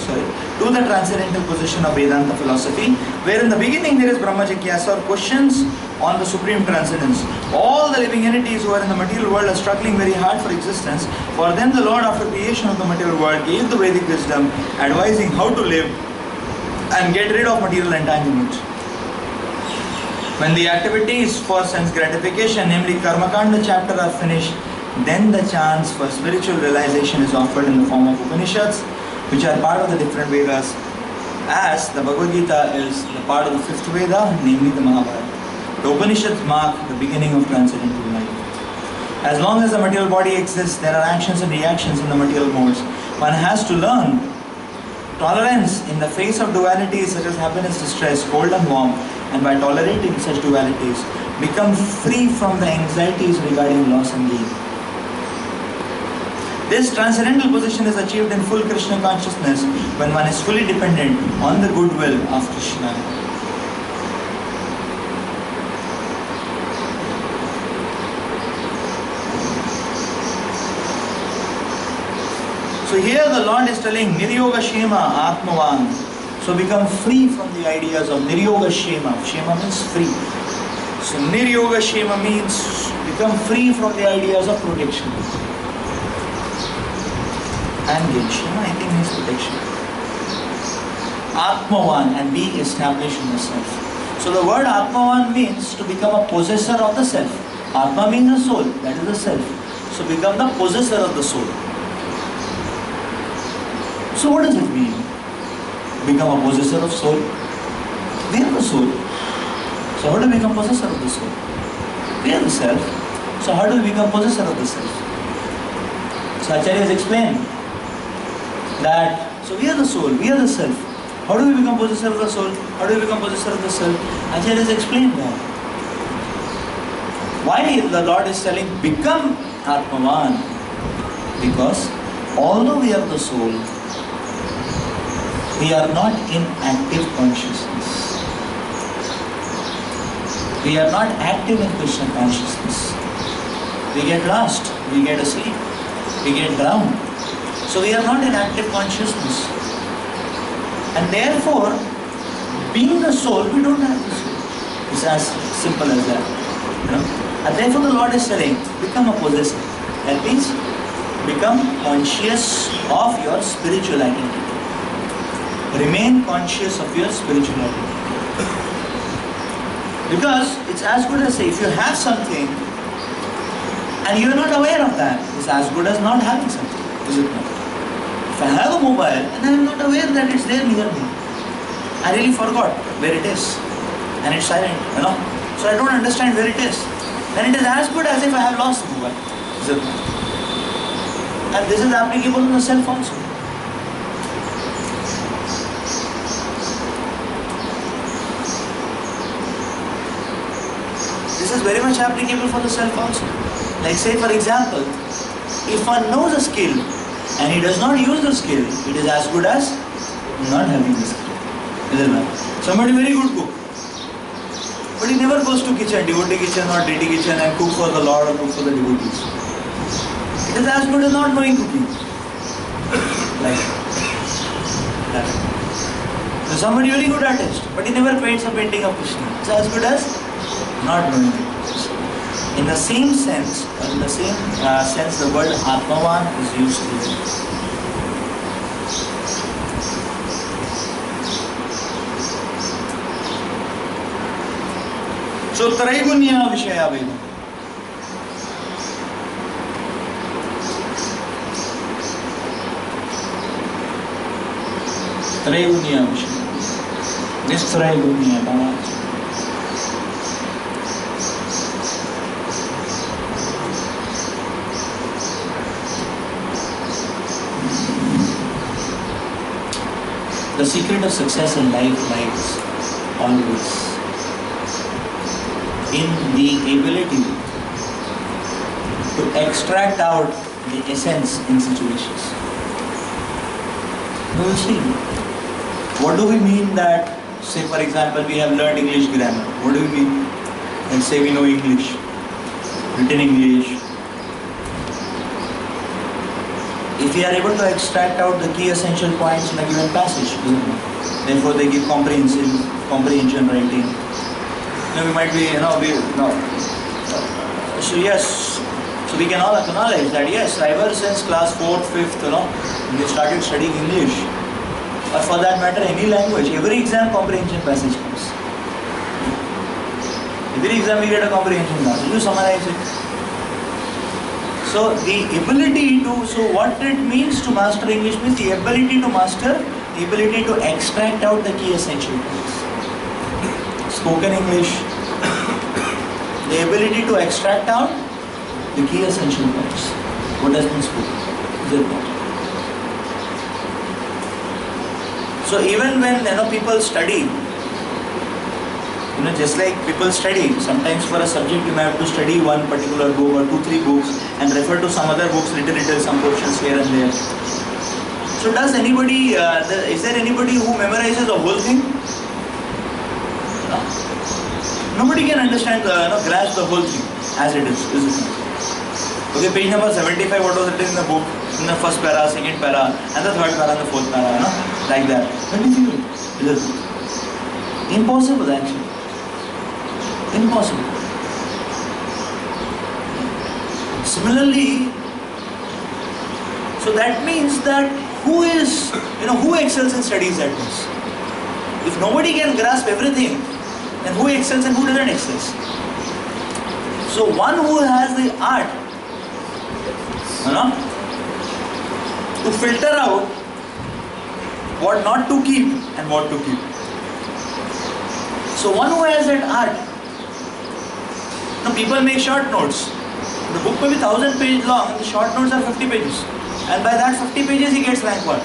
of Vedanta philosophy, where in the beginning there is Brahma Jigyasa, or questions on the supreme transcendence. All the living entities who are in the material world are struggling very hard for existence. For them the Lord, after creation of the material world, gave the Vedic wisdom advising how to live and get rid of material entanglement. When the activities for sense gratification, namely Karma Kanda chapter, are finished, then the chance for spiritual realization is offered in the form of Upanishads, which are part of the different Vedas, as the Bhagavad Gita is the part of the fifth Veda, namely the Mahabharata. The Upanishads mark the beginning of transcendental life. As long as the material body exists, there are actions and reactions in the material modes. One has to learn tolerance in the face of dualities such as happiness, distress, cold and warm, and by tolerating such dualities, become free from the anxieties regarding loss and gain. This transcendental position is achieved in full Krishna consciousness when one is fully dependent on the goodwill of Krishna. So here the Lord is telling Niryoga Shema Atmavan. So become free from the ideas of Niryoga Shema. Shema means free. So Niryoga Shema means become free from the ideas of protection. And gain. Shema I think means protection. Atmavan, and be established in the self. So the word Atmavan means to become a possessor of the self. Atma means the soul, that is the self. So become the possessor of the soul. So what does it mean? Become a possessor of soul? We are the soul. So how do we become possessor of the soul? We are the self. So how do we become possessor of the self? So Acharya has explained that, so we are the soul, we are the self. How do we become possessor of the soul? How do we become possessor of the self? Acharya has explained that. Why the Lord is telling, become Atmavan? Because although we are the soul, we are not in active consciousness. We are not active in Krishna consciousness. We get lost, we get asleep, we get drowned. So we are not in active consciousness. And therefore, being the soul, we don't have the soul. It's as simple as that. And therefore the Lord is telling, become a possessor. That means, become conscious of your spiritual identity. Remain conscious of your spiritual identity. Because it's as good as, say, if you have something and you are not aware of that, it's as good as not having something, is it not? If I have a mobile and I am not aware that it's there near me, I really forgot where it is and it's silent, so I don't understand where it is, then it is as good as if I have lost the mobile, is it not? And this is applicable in the self also. This is very much applicable for the self also. Like say for example, if one knows a skill and he does not use the skill, it is as good as not having the skill. Somebody very good cook, but he never goes to kitchen, devotee kitchen or deity kitchen and cook for the Lord or cook for the devotees. It is as good as not knowing cooking. Like that. So somebody very good artist, but he never paints a painting of Krishna. It's as good as not knowing it. In the same sense, or in the same sense, the word Atmavan is used here. So Traigunya Vishaya Veda. Traigunya Vishaya. Nistraigunya Bhava. The secret of success in life lies always in the ability to extract out the essence in situations. We will see. What do we mean that, say for example, we have learned English grammar? What do we mean? And say we know English, written English. If we are able to extract out the key essential points in a given passage, therefore they give comprehension writing. We might be, so yes, so we can all acknowledge that yes, ever since class 4th, 5th, we started studying English, or for that matter any language, every exam comprehension passage comes. Every exam we get a comprehension passage, you summarize it. So the ability to, so what it means to master English means the ability to master, the ability to extract out the key essential points. Spoken English, the ability to extract out the key essential points. What has been spoken? Is it not? So even when people study, just like people study, sometimes for a subject you may have to study one particular book or 2-3 books and refer to some other books little, some portions here and there. So does anybody, is there anybody who memorizes the whole thing? No? Nobody can understand, grasp the whole thing as it is it not? Okay, page number 75, what was written in the book? In the first para, second para, and the third para, and the fourth para, like that. But difficult. It is impossible actually. Impossible. Similarly, so that means that who excels in studies that means? If nobody can grasp everything, then who excels and who doesn't excel? So one who has the art, to filter out what not to keep and what to keep. So one who has that art, people make short notes. The book may be 1000 pages long, the short notes are 50 pages. And by that 50 pages he gets rank 1.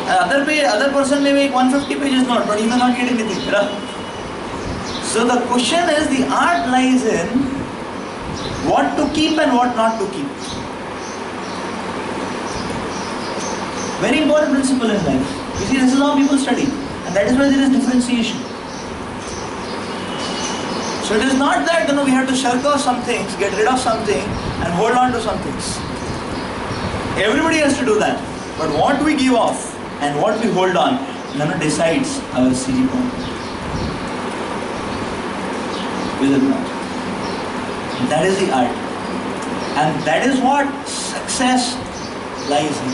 Other person may make 150 pages note, but he may not get anything. So the question is, the art lies in what to keep and what not to keep. Very important principle in life. You see, this is how people study. And that is why there is differentiation. So it is not that we have to shirk off some things, get rid of something and hold on to some things. Everybody has to do that. But what we give off and what we hold on decides our CG point. Is it not? That is the art. And that is what success lies in.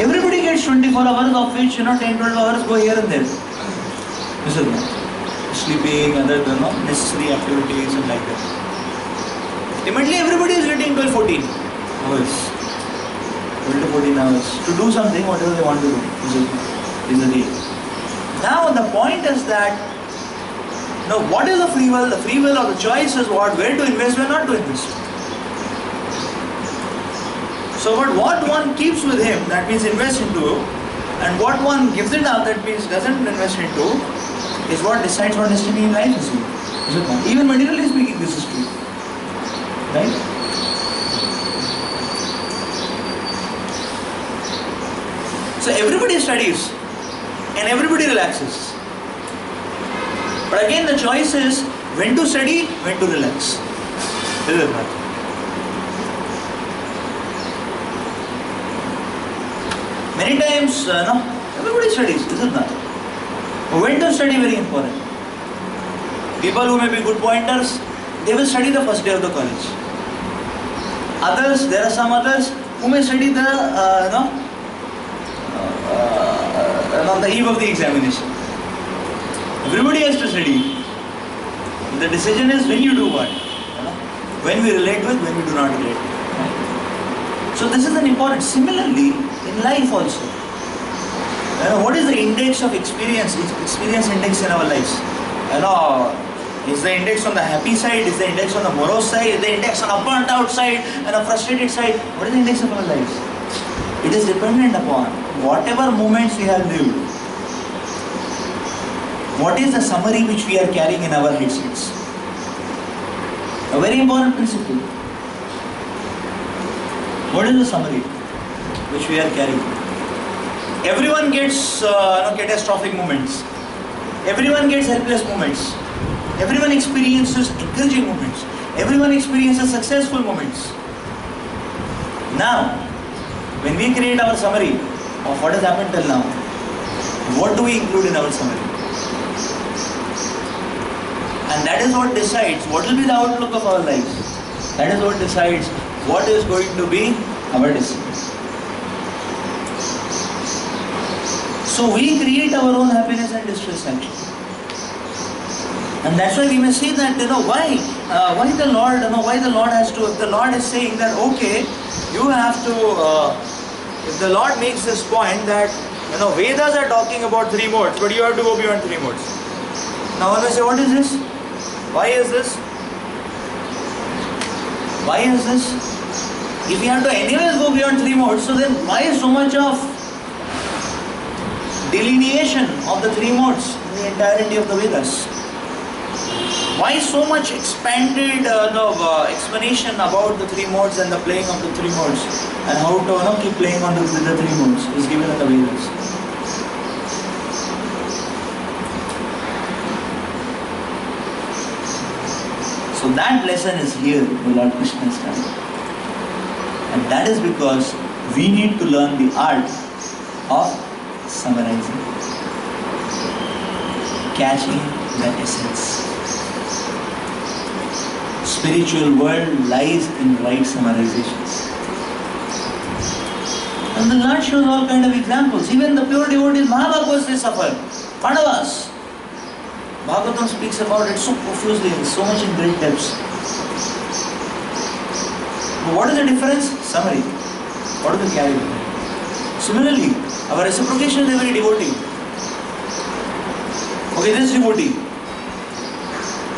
Everybody gets 24 hours of which 10-12 hours go here and there. Is it not? Sleeping, other necessary activities and like that. Ultimately everybody is getting 12-14 hours. 12 to 14 hours to do something, whatever they want to do. Is a day. Now the point is that, what is the free will? The free will or the choice is what? Where to invest, where not to invest. So what one keeps with him, that means invest into, and what one gives it out, that means doesn't invest into, is what decides what destiny in life is. Is it not? Even materially speaking, this is true. Right? So everybody studies and everybody relaxes. But again, the choice is when to study, when to relax. This is it. Many times, everybody studies. This is not. When to study, very important. People who may be good pointers, they will study the first day of the college. Others, there are some others who may study on the eve of the examination. Everybody has to study. The decision is when you do what. When we relate with, when we do not relate with. So this is an important. Similarly, in life also. What is the index of experience? Experience index in our lives. Is the index on the happy side? Is the index on the morose side? Is the index on a burnt out side and a frustrated side? What is the index of our lives? It is dependent upon whatever moments we have lived. What is the summary which we are carrying in our headsets? A very important principle. What is the summary which we are carrying? Everyone gets catastrophic moments. Everyone gets helpless moments. Everyone experiences encouraging moments. Everyone experiences successful moments. Now, when we create our summary of what has happened till now, what do we include in our summary? And that is what decides what will be the outlook of our lives. That is what decides what is going to be our decision. So we create our own happiness and distress actually. And that's why we may see that, why the Lord has to, if the Lord is saying that, okay, you have to, if the Lord makes this point that, Vedas are talking about 3 modes, but you have to go beyond 3 modes. Now one may say, what is this? Why is this? Why is this? If we have to anyways go beyond 3 modes, so then why so much of delineation of the 3 modes in the entirety of the Vedas? Why so much expanded explanation about the 3 modes and the playing of the 3 modes and how to keep playing on the 3 modes is given in the Vedas. So that lesson is here, the Lord Krishna is telling. And that is because we need to learn the art of summarizing, catching the essence. Spiritual world lies in right summarizations. And the Lord shows all kind of examples. Even the pure devotees, Mahabhagavats, they suffer. Pandavas. Bhagavatam speaks about it so profusely, so much in great depths. But what is the difference? Summary. What is the carry? Similarly, our reciprocation is every devotee. Okay, this devotee.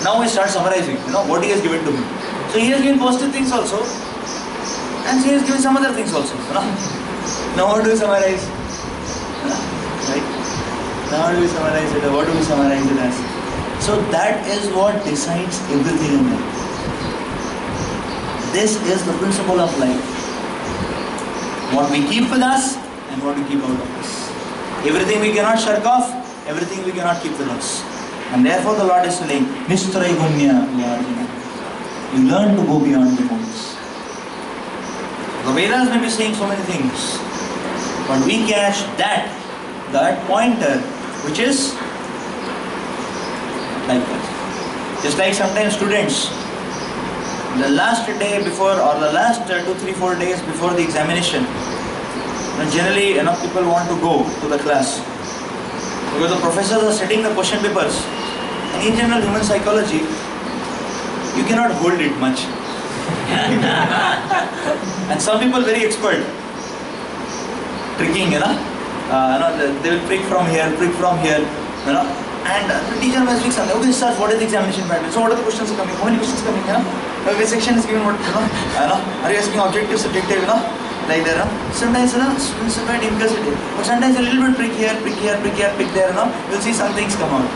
Now we start summarizing, what he has given to me. So he has given positive things also, and he has given some other things also. Now how do we summarize? Right? Now how do we summarize it? What do we summarize it as? So that is what decides everything in life. This is the principle of life. What we keep with us and what we keep out of us. Everything we cannot shirk off, everything we cannot keep with us. And therefore the Lord is saying, Nishtarai Gunya Arjuna. You learn to go beyond the modes. The Vedas may be saying so many things, but we catch that pointer, which is like that. Just like sometimes students, the last day before or the last 2, 3, 4 days before the examination, generally people want to go to the class because the professors are setting the question papers. And in general human psychology, you cannot hold it much. And some people very expert, tricking, they will prick from here, and the teacher must speak something. Okay, sir, what is the examination pattern? So what are the questions coming? How many questions coming? Which section is given? What? Are you asking objective, subjective? Like that. Sometimes it's a bit implicit, but sometimes a little bit prick here, prick there. You'll see some things come out.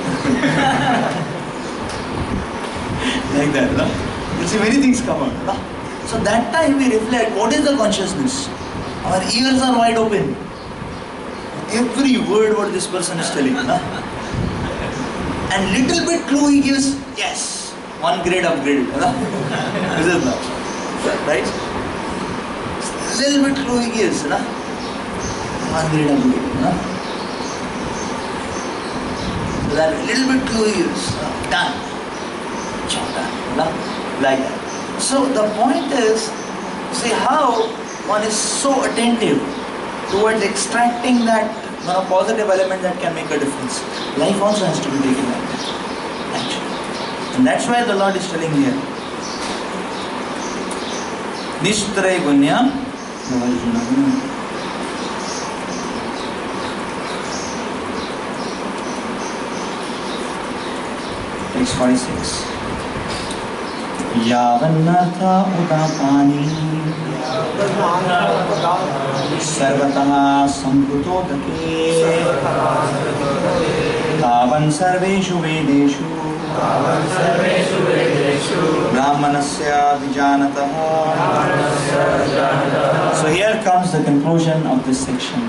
Like that. You'll see many things come out. So that time we reflect, what is the consciousness? Our ears are wide open. every word what this person is telling. Na? And little bit clue he gives, yes, 1 grade upgrade. Na? This is not. Right? Little bit clue he gives. Na? 1 grade upgrade. Na? So that little bit clue he gives. Done. Done. Na? Like that. So the point is, see how one is so attentive towards extracting that positive element that can make a difference. Life also has to be taken like that, actually. And that's why the Lord is telling here, Nishtre Gunya Text 46. Yavannartha udapani sarvatah samprutodake tavan sarveshu vedeshu brahmanasya vijanatah. So here comes the conclusion of this section,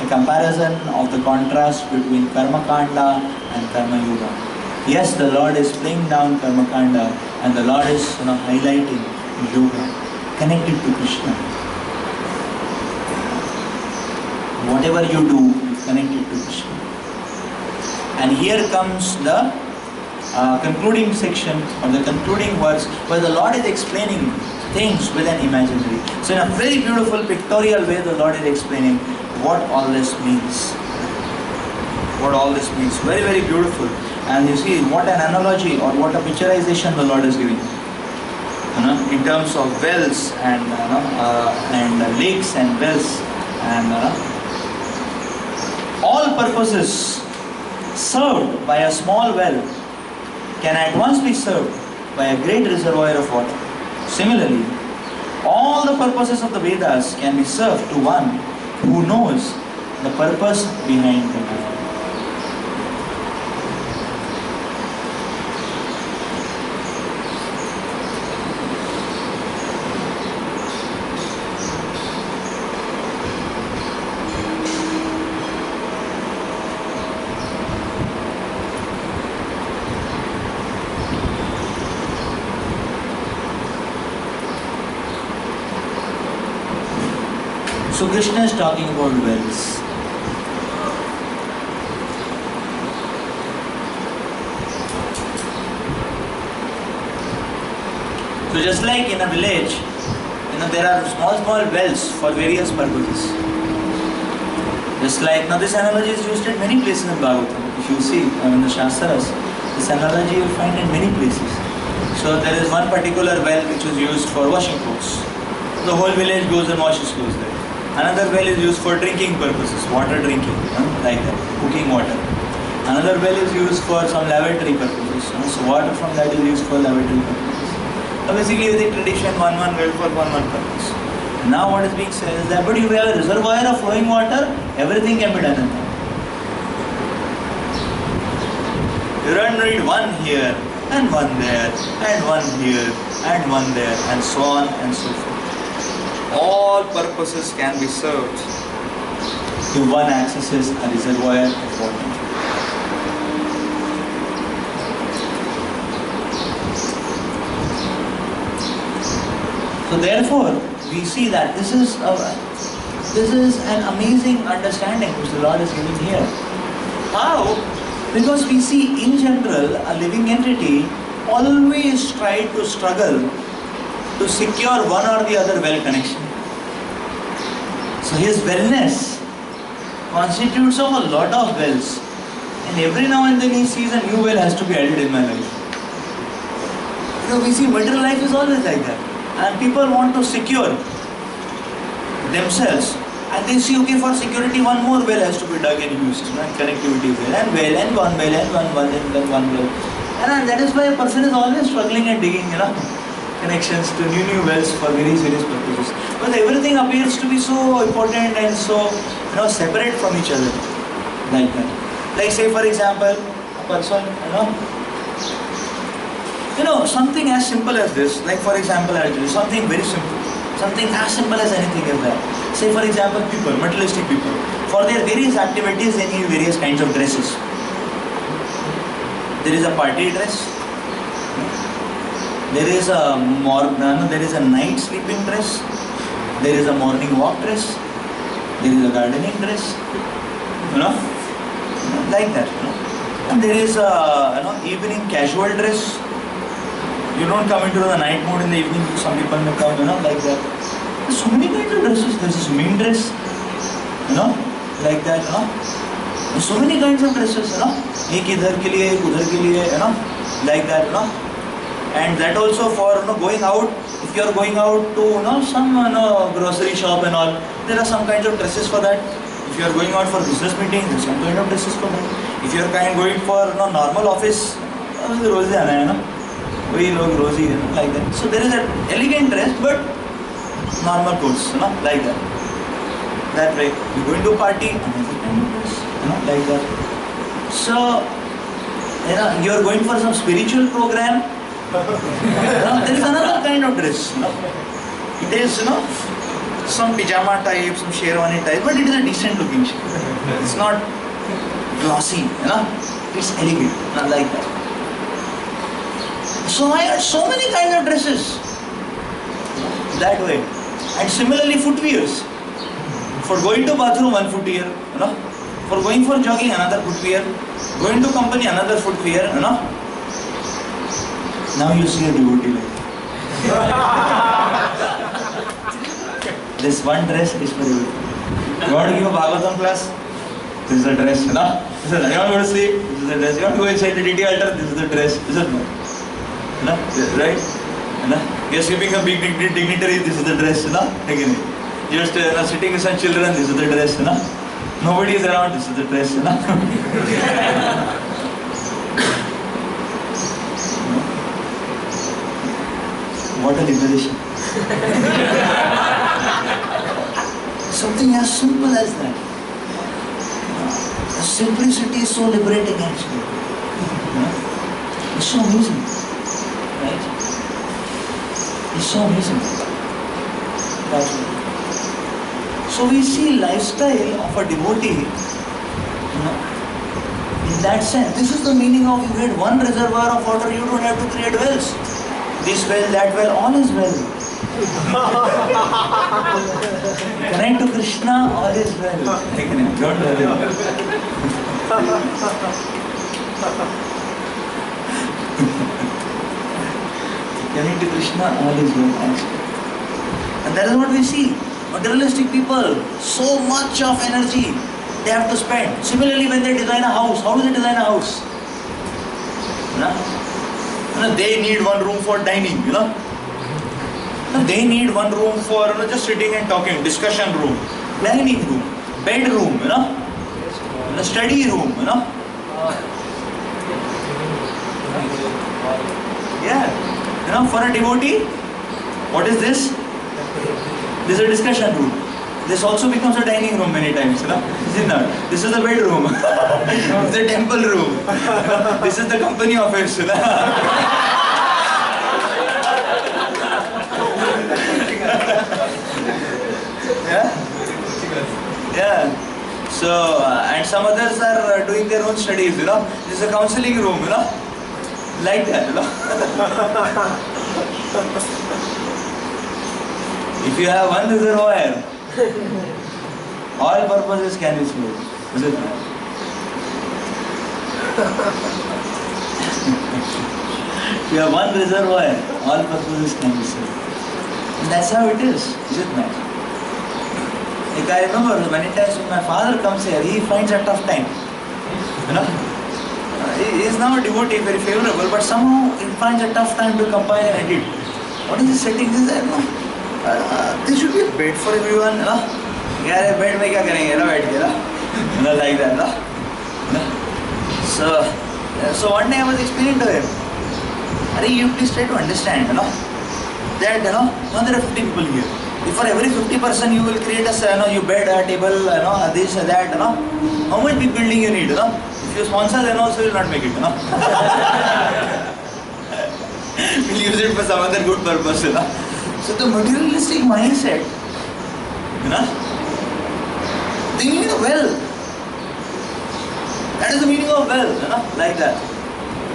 a comparison of the contrast between Karma Kanda and Karma Yoga. Yes, the Lord is playing down Karma Kanda and the Lord is highlighting yoga connected to Krishna. Whatever you do is connected to Krishna. And here comes the concluding section or the concluding words where the Lord is explaining things with an imaginary. So in a very beautiful pictorial way the Lord is explaining what all this means. What all this means. Very, very beautiful. And you see what an analogy or what a picturization the Lord is giving. In terms of wells and lakes and wells and all purposes served by a small well can at once be served by a great reservoir of water. Similarly, all the purposes of the Vedas can be served to one who knows the purpose behind them. So Krishna is talking about wells. So just like in a village, there are small wells for various purposes. Just like, now this analogy is used in many places in Bhagavatam. If you see in the Shastras, this analogy you will find in many places. So there is one particular well which is used for washing clothes. The whole village goes and washes clothes there. Another well is used for drinking purposes, water drinking, like that, cooking water. Another well is used for some lavatory purposes. So water from that is used for lavatory purposes. So basically the tradition, one well for one purpose. Now what is being said is that, but you have a reservoir of flowing water, everything can be done in that. You don't need one here, and one there, and one here, and one there, and so on and so forth. All purposes can be served if one accesses a reservoir of water. So therefore, we see that this is an amazing understanding which the Lord is giving here. How? Because we see in general a living entity always try to struggle to secure one or the other well connection. So his wellness constitutes of a lot of wells, and every now and then he sees a new well has to be added in my life. We see material life is always like that, and people want to secure themselves, and they see, okay, for security one more well has to be dug and used, connectivity well and one well and one well and one well, and that is why a person is always struggling and digging, connections to new wells for various purposes. Because everything appears to be so important and so separate from each other, like that. Like say for example, a person, something as simple as this. Like for example, actually something very simple, something as simple as anything is that. Say for example, people, materialistic people. For their various activities, they need various kinds of dresses. There is a party dress. There is a night sleeping dress. There is a morning walk dress. There is a gardening dress. Like that. And there is a evening casual dress. You don't come into the night mode in the evening. Some people may come, like that. There's so many kinds of dresses. There's a swimming dress, like that, There's so many kinds of dresses, एक इधर के लिए, एक उधर के लिए, like that, And that also for going out. If you are going out to some grocery shop and all, there are some kinds of dresses for that. If you are going out for business meeting, there's some kind of dresses for that. If you are going for normal office, rosy आना है वही लोग rosy like that. So there is an elegant dress, but normal clothes, like that. That way, you go into a party, another kind of dress, like that. So, you are going for some spiritual program. There is another kind of dress. It is, some pajama type, some sherwani type, but it is a decent looking shirt. It's not glossy, it's elegant, like that. So I had so many kinds of dresses that way. And similarly, footwears. For going to bathroom, one footwear, For going for jogging, another footwear. Going to company, another footwear, Now you see a devotee like this one dress is for devotee. You want to give a Bhagavatam class? This is the dress, You want to go to sleep? This is the dress. You want to go inside the DT altar? This is the dress. Is it not? Right? You are sleeping a big dignitary, this is the dress, Again. You are sitting with some children, this is the dress, Nobody is around, this is the dress, What a liberation. Something as simple as that. Simplicity is so liberating actually. It's so amazing. Right? It's so amazing. So we see lifestyle of a devotee, in that sense. This is the meaning of you get one reservoir of water, you don't have to create wells. This well, that well, all is well. Connect to Krishna, all is well. Don't worry. Connect to Krishna, all is well. And that is what we see. Materialistic people, so much of energy they have to spend. Similarly, when they design a house, how do they design a house? They need one room for dining, They need one room for just sitting and talking, discussion room, dining room, bedroom, study room, Yeah, for a devotee, what is this? This is a discussion room. This also becomes a dining room many times, Is it not? This is the bedroom. This is the temple room. This is the company office, Yeah. So, and some others are doing their own studies, This is a counseling room, Like that, If you have one reservoir, all purposes can be served. Is it not? If you have one reservoir, all purposes can be served. And that's how it is it not? Like I remember many times when my father comes here, he finds a tough time. He is now a devotee, very favorable, but somehow he finds a tough time to compile and edit. What is the setting? He said, there should be a bed for everyone, Yeah, bed mein kya karenge, bed ke, like that, So one day I was explaining to him, you please try to understand, that, there are 50 people here. If for every 50 person you will create a, you bed, a table, this, that, how much big building you need, If you sponsor, then also you will not make it, We'll use it for some other good purpose, So the materialistic mindset, They need a well. That is the meaning of well, you know, like that.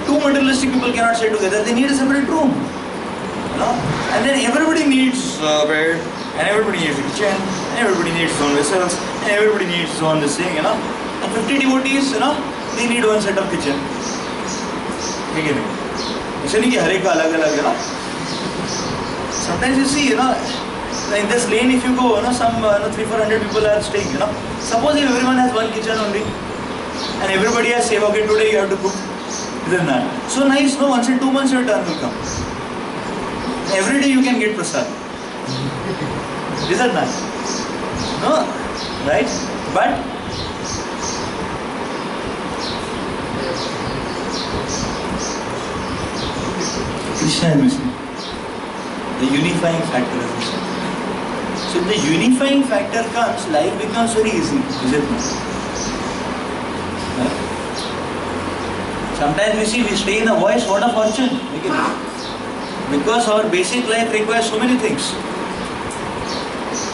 Two materialistic people cannot stay together. They need a separate room, you know. And then everybody needs bed, and everybody needs a kitchen, and everybody needs his own vessels, and everybody needs his own this thing, you know. And 50 devotees, you know, they need one set of kitchen. ठीक है नहीं? ऐसे नहीं कि हर एक का अलग अलग है ना. Sometimes you see, you know, in this lane if you go, you know, some 300-400 people are staying, you know. Suppose if everyone has one kitchen only, and everybody has say, okay, today you have to cook. Isn't that? So nice, no, once in 2 months your turn will come. Every day you can get prasad. Isn't that? No? Right? But Krishna is missing. The unifying factor is missing. So if the unifying factor comes, life becomes very easy. Is it not? Right? Sometimes we see we stay in a voice, what a fortune. Because our basic life requires so many things.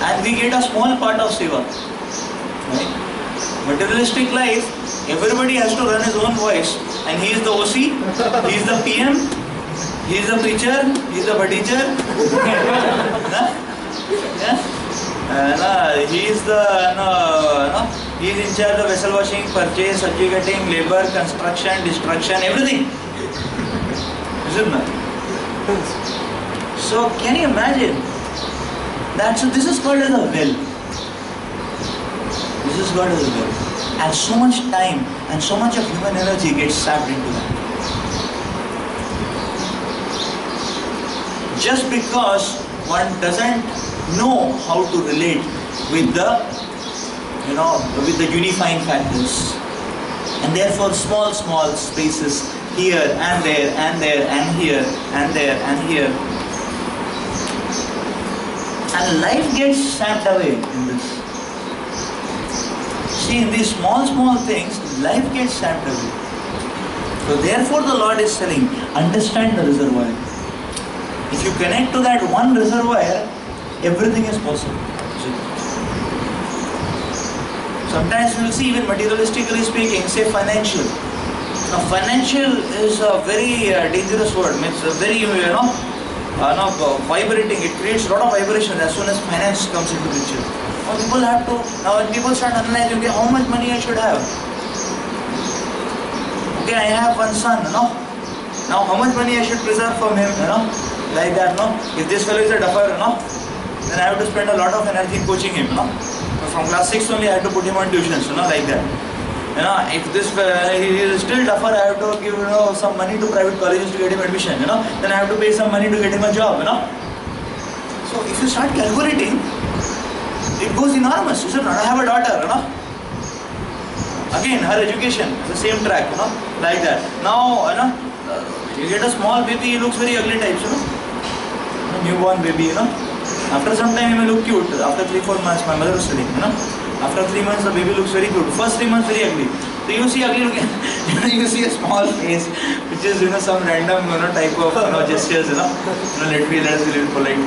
And we get a small part of seva. Right? Materialistic life, everybody has to run his own voice. And he is the OC, he is the PM, he is the preacher, he is the teacher. He is the he is in charge of vessel washing, purchase, sabji cutting, labor, construction, destruction, everything. Isn't that? So can you imagine that? So this is called as a well. This is called as a well. And so much time and so much of human energy gets sapped into that. Just because one doesn't know how to relate with the, you know, with the unifying factors, and therefore small spaces here and there and there and here and there and here, and life gets sapped away in this. See, in these small things, life gets sapped away. So therefore the Lord is telling, understand the reservoir. If you connect to that one reservoir, everything is possible. Sometimes we will see, even materialistically speaking, say financial. Now financial is a very dangerous word. It's a very, vibrating. It creates a lot of vibration as soon as finance comes into the picture. Now people have to, now when people start analyzing, okay, how much money I should have? Okay, I have one son, Now how much money I should preserve from him, like that, If this fellow is a duffer, then I have to spend a lot of energy coaching him, From class 6 only I have to put him on tuitions, like that. If this he is still duffer, I have to give some money to private colleges to get him admission, Then I have to pay some money to get him a job, So if you start calculating, it goes enormous. You said, I have a daughter, Again, her education is the same track, like that. Now, you get a small baby, he looks very ugly types, Newborn baby, After some time, he may look cute. After 3-4 months, my mother was telling, After 3 months, the baby looks very good. First 3 months, very ugly. So you see ugly looking, you see a small face, which is, some random, type of, gestures, let us be a little polite.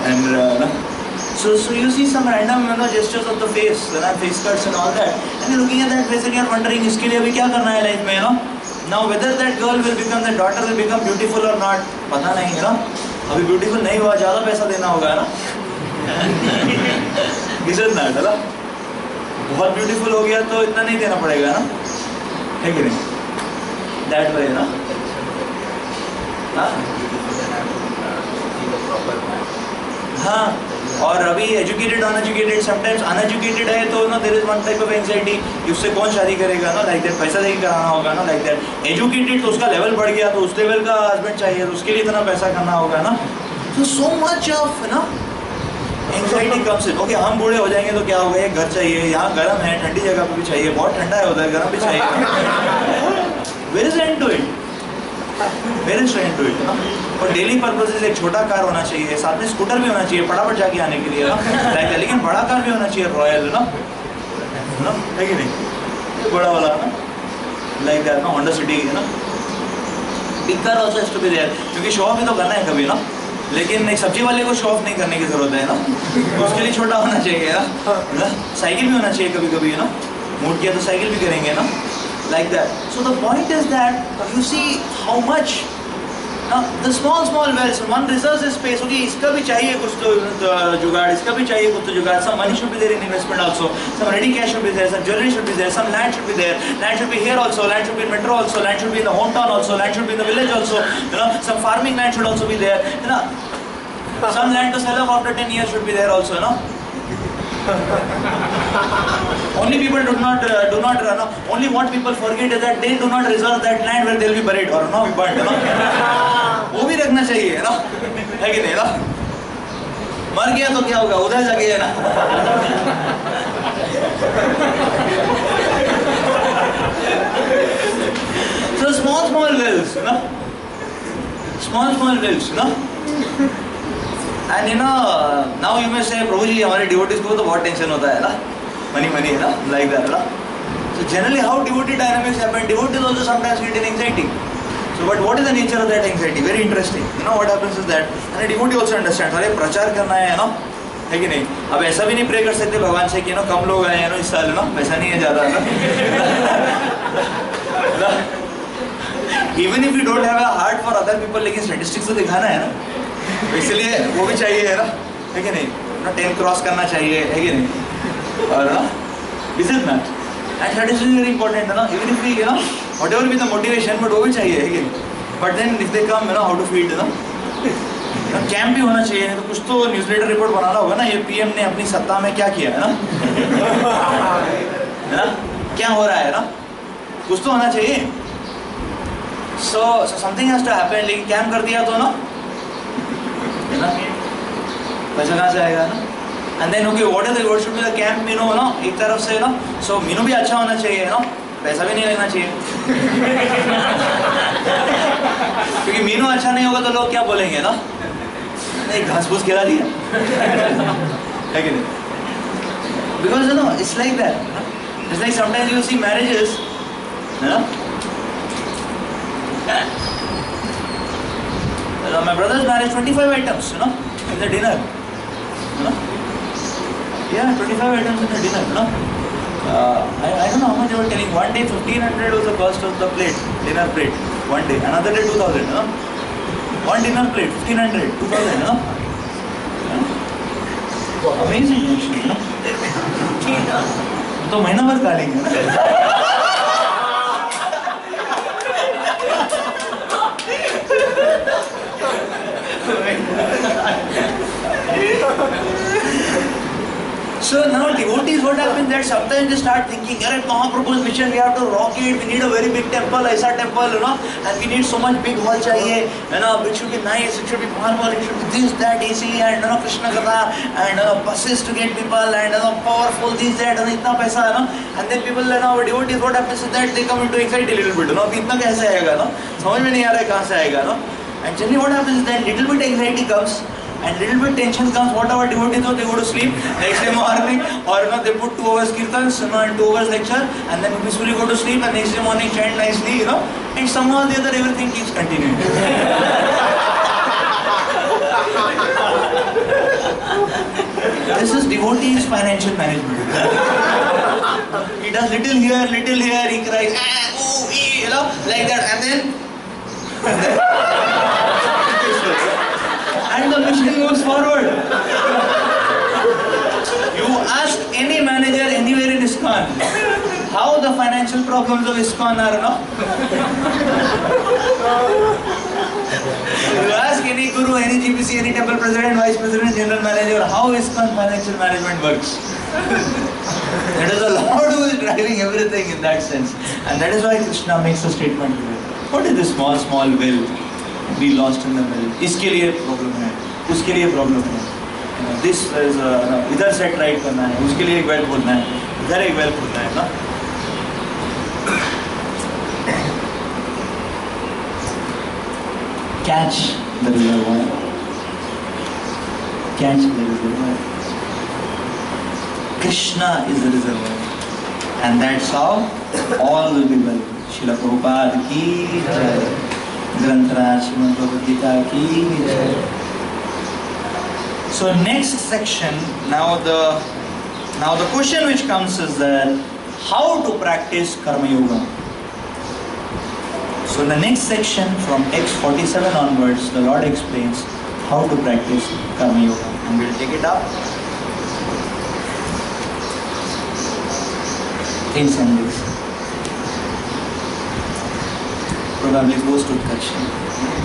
And, so you see some random, gestures of the face, face cuts and all that. And you're looking at that face and you're wondering, iske liye abhi kya karna hai life mein, Now whether that girl will become, that daughter will become beautiful or not, pata nahi, अभी beautiful नहीं हुआ, ज़्यादा पैसा देना होगा ना. Isn't that, बहुत beautiful हो गया तो इतना नहीं देना पड़ेगा ना, है कि नहीं? That way, हाँ. और अभी एजुकेटेड अनएजुकेटेड, समटाइम्स अनएजुकेटेड है तो there is one type of anxiety, उससे कौन शादी करेगा लाइक दैट, पैसा देके कराना होगा लाइक दैट. एजुकेटेड तो उसका लेवल बढ़ गया तो उस लेवल का हस्बैंड चाहिए, तो उसके लिए इतना पैसा करना होगा तो so much of anxiety comes in. Okay, हम बूढ़े हो जाएंगे तो क्या होगा, एक घर चाहिए, यहाँ गर्म है, ठंडी जगह पर भी चाहिए, बहुत ठंडा है उधर, गर्म भी चाहिए. Where is end to it, where is end to it. और डेली पर्पसेस एक छोटा कार होना चाहिए, साथ में स्कूटर भी होना चाहिए फटाफट जाके आने के लिए लाइक, लेकिन बड़ा कार भी होना चाहिए, रॉयल है कि नहीं, बड़ा वाला like that Honda City big car also has to be there, क्योंकि शो ऑफ भी तो करना है कभी लेकिन एक सब्जी वाले को शो ऑफ नहीं करने की जरूरत है ना, उसके लिए छोटा होना चाहिए ना, साइकिल भी होना चाहिए कभी कभी है ना, मूड किया तो साइकिल भी करेंगे ना, like that. So the point is that you see how much the small wells, one reserves a space. Okay, इसका भी चाहिए कुछ तो जुगाड़, इसका भी चाहिए कुछ तो जुगाड़. Some money should be there in investment also. Some ready cash should be there. Some jewelry should be there. Some land should be there. Land should be here also. Land should be in metro also. Land should be in the hometown also. Land should be in the village also. You know, some farming land should also be there. You know, some land to sell off after 10 years should be there also. You know. Only people do not only what people forget is that they do not reserve that land where they will be buried or no be burnt, you know? वो भी रखना चाहिए ना, है कि नहीं ना? मर गया तो क्या होगा, उधर जाके है ना. So small wells, you know, small wells, you know. And you know, now you may say, Prabhu ji, हमारे devotees को तो बहुत टेंशन होता है ना, money है ना, like that ना. So generally, how devotee dynamics happen? Devotees also sometimes get in anxiety. So, but what is the nature of that anxiety? Very interesting. You know what happens is that, and a devotee also understands. अरे प्रचार करना है ना, है कि नहीं? अब ऐसा भी नहीं प्रे कर सकते भगवान से कि ना कम लोग आए हैं ना इस साल ना, वैसा नहीं है ज़्यादा ना. Even if you don't have a heart for other people, लेकिन statistics तो दिखाना है ना. इसलिए वो भी चाहिए है ना, है कि नहीं ना, 10 क्रॉस करना चाहिए, है कि नहीं, और ना is it not, and that is very important है ना, even if we you know whatever be the motivation, but वो भी चाहिए, है कि नहीं. But then if they come you know how to feed ना, कैंप भी होना चाहिए. तो कुछ तो न्यूज़लेटर रिपोर्ट बनाना होगा ना, ये पीएम ने अपनी सत्ता में क्या किया है ना, है ना, क्या हो रहा है ना, कुछ तो होना चाहिए. So something has to happen. लेकिन कैंप कर दिया तो ना, है ना, पैसा कहाँ से आएगा ना. And then okay what should be the camp menu ना, एक तरफ से ना, सो मीनू भी अच्छा होना चाहिए ना, पैसा भी नहीं लेना चाहिए. क्योंकि मीनू अच्छा नहीं होगा तो लोग क्या बोलेंगे ना, नहीं घास फूस खिला दिया, है कि नहीं. Because you know it's like that, it's like sometimes you see marriages, है ना. My brother's marriage, 25 items, you know, in the dinner, you know. Yeah, 25 items in the dinner, you know. I don't know how much they were telling. One day 1,500 was the cost of the plate, dinner plate. One day, another day 2,000, you know. One dinner plate, 1,500, 2,000, you know. Yeah. Amazing, actually, you know. तो महीना भर खा लेंगे ना. So now devotees, what happens that sometimes they start thinking, "Arey Mahaprabhu's mission, we have to rock it. We need a very big temple, ऐसा temple, you know, and we need so much big hall चाहिए, you know, it should be nice, it should be marble, it should be this, that, AC, and you know, Krishna Katha, and buses to get people, and you know, powerful this, that, and इतना पैसा है ना." And then people, you know, devotees, what happens is that they come into anxiety a little bit, you know, इतना कैसे आएगा ना, समझ में नहीं आ रहा है कहाँ से आएगा ना. And generally what happens is that little bit anxiety comes. And little bit tension comes. What our devotees do, they go to sleep next day morning, or you know, they put 2 hours kirtans, you know, and 2 hours lecture, and then peacefully go to sleep, and next day morning chant nicely, you know, and somehow or the other everything keeps continuing. This is devotees' financial management. He does little here, he cries, oh, you know, like that, and then and the machine moves forward. You ask any manager anywhere in ISKCON how the financial problems of ISKCON are, no? You ask any guru, any GPC, any temple president, vice president, general manager, how ISKCON financial management works. That is the Lord who is driving everything in that sense. And that is why Krishna makes a statement here. What is this small will? Be lost in the middle. इसके लिए problem है, उसके लिए problem है. This is इधर set right करना है, उसके लिए एक वेल खोलना है, इधर एक वेल खोलना है ना. Catch the reservoir. Catch the reservoir. Krishna is the reservoir, and that's how all will be well. Srila Prabhupada ki jai. ग्रंथराज Shrimad Bhagavad Gita की जय. So next section, now the question which comes is that how to practice Karma Yoga. So in the next section from text 47 onwards, the Lord explains how to practice Karma Yoga, and we'll take it up in Sundays. Probably goes to Utkarsh.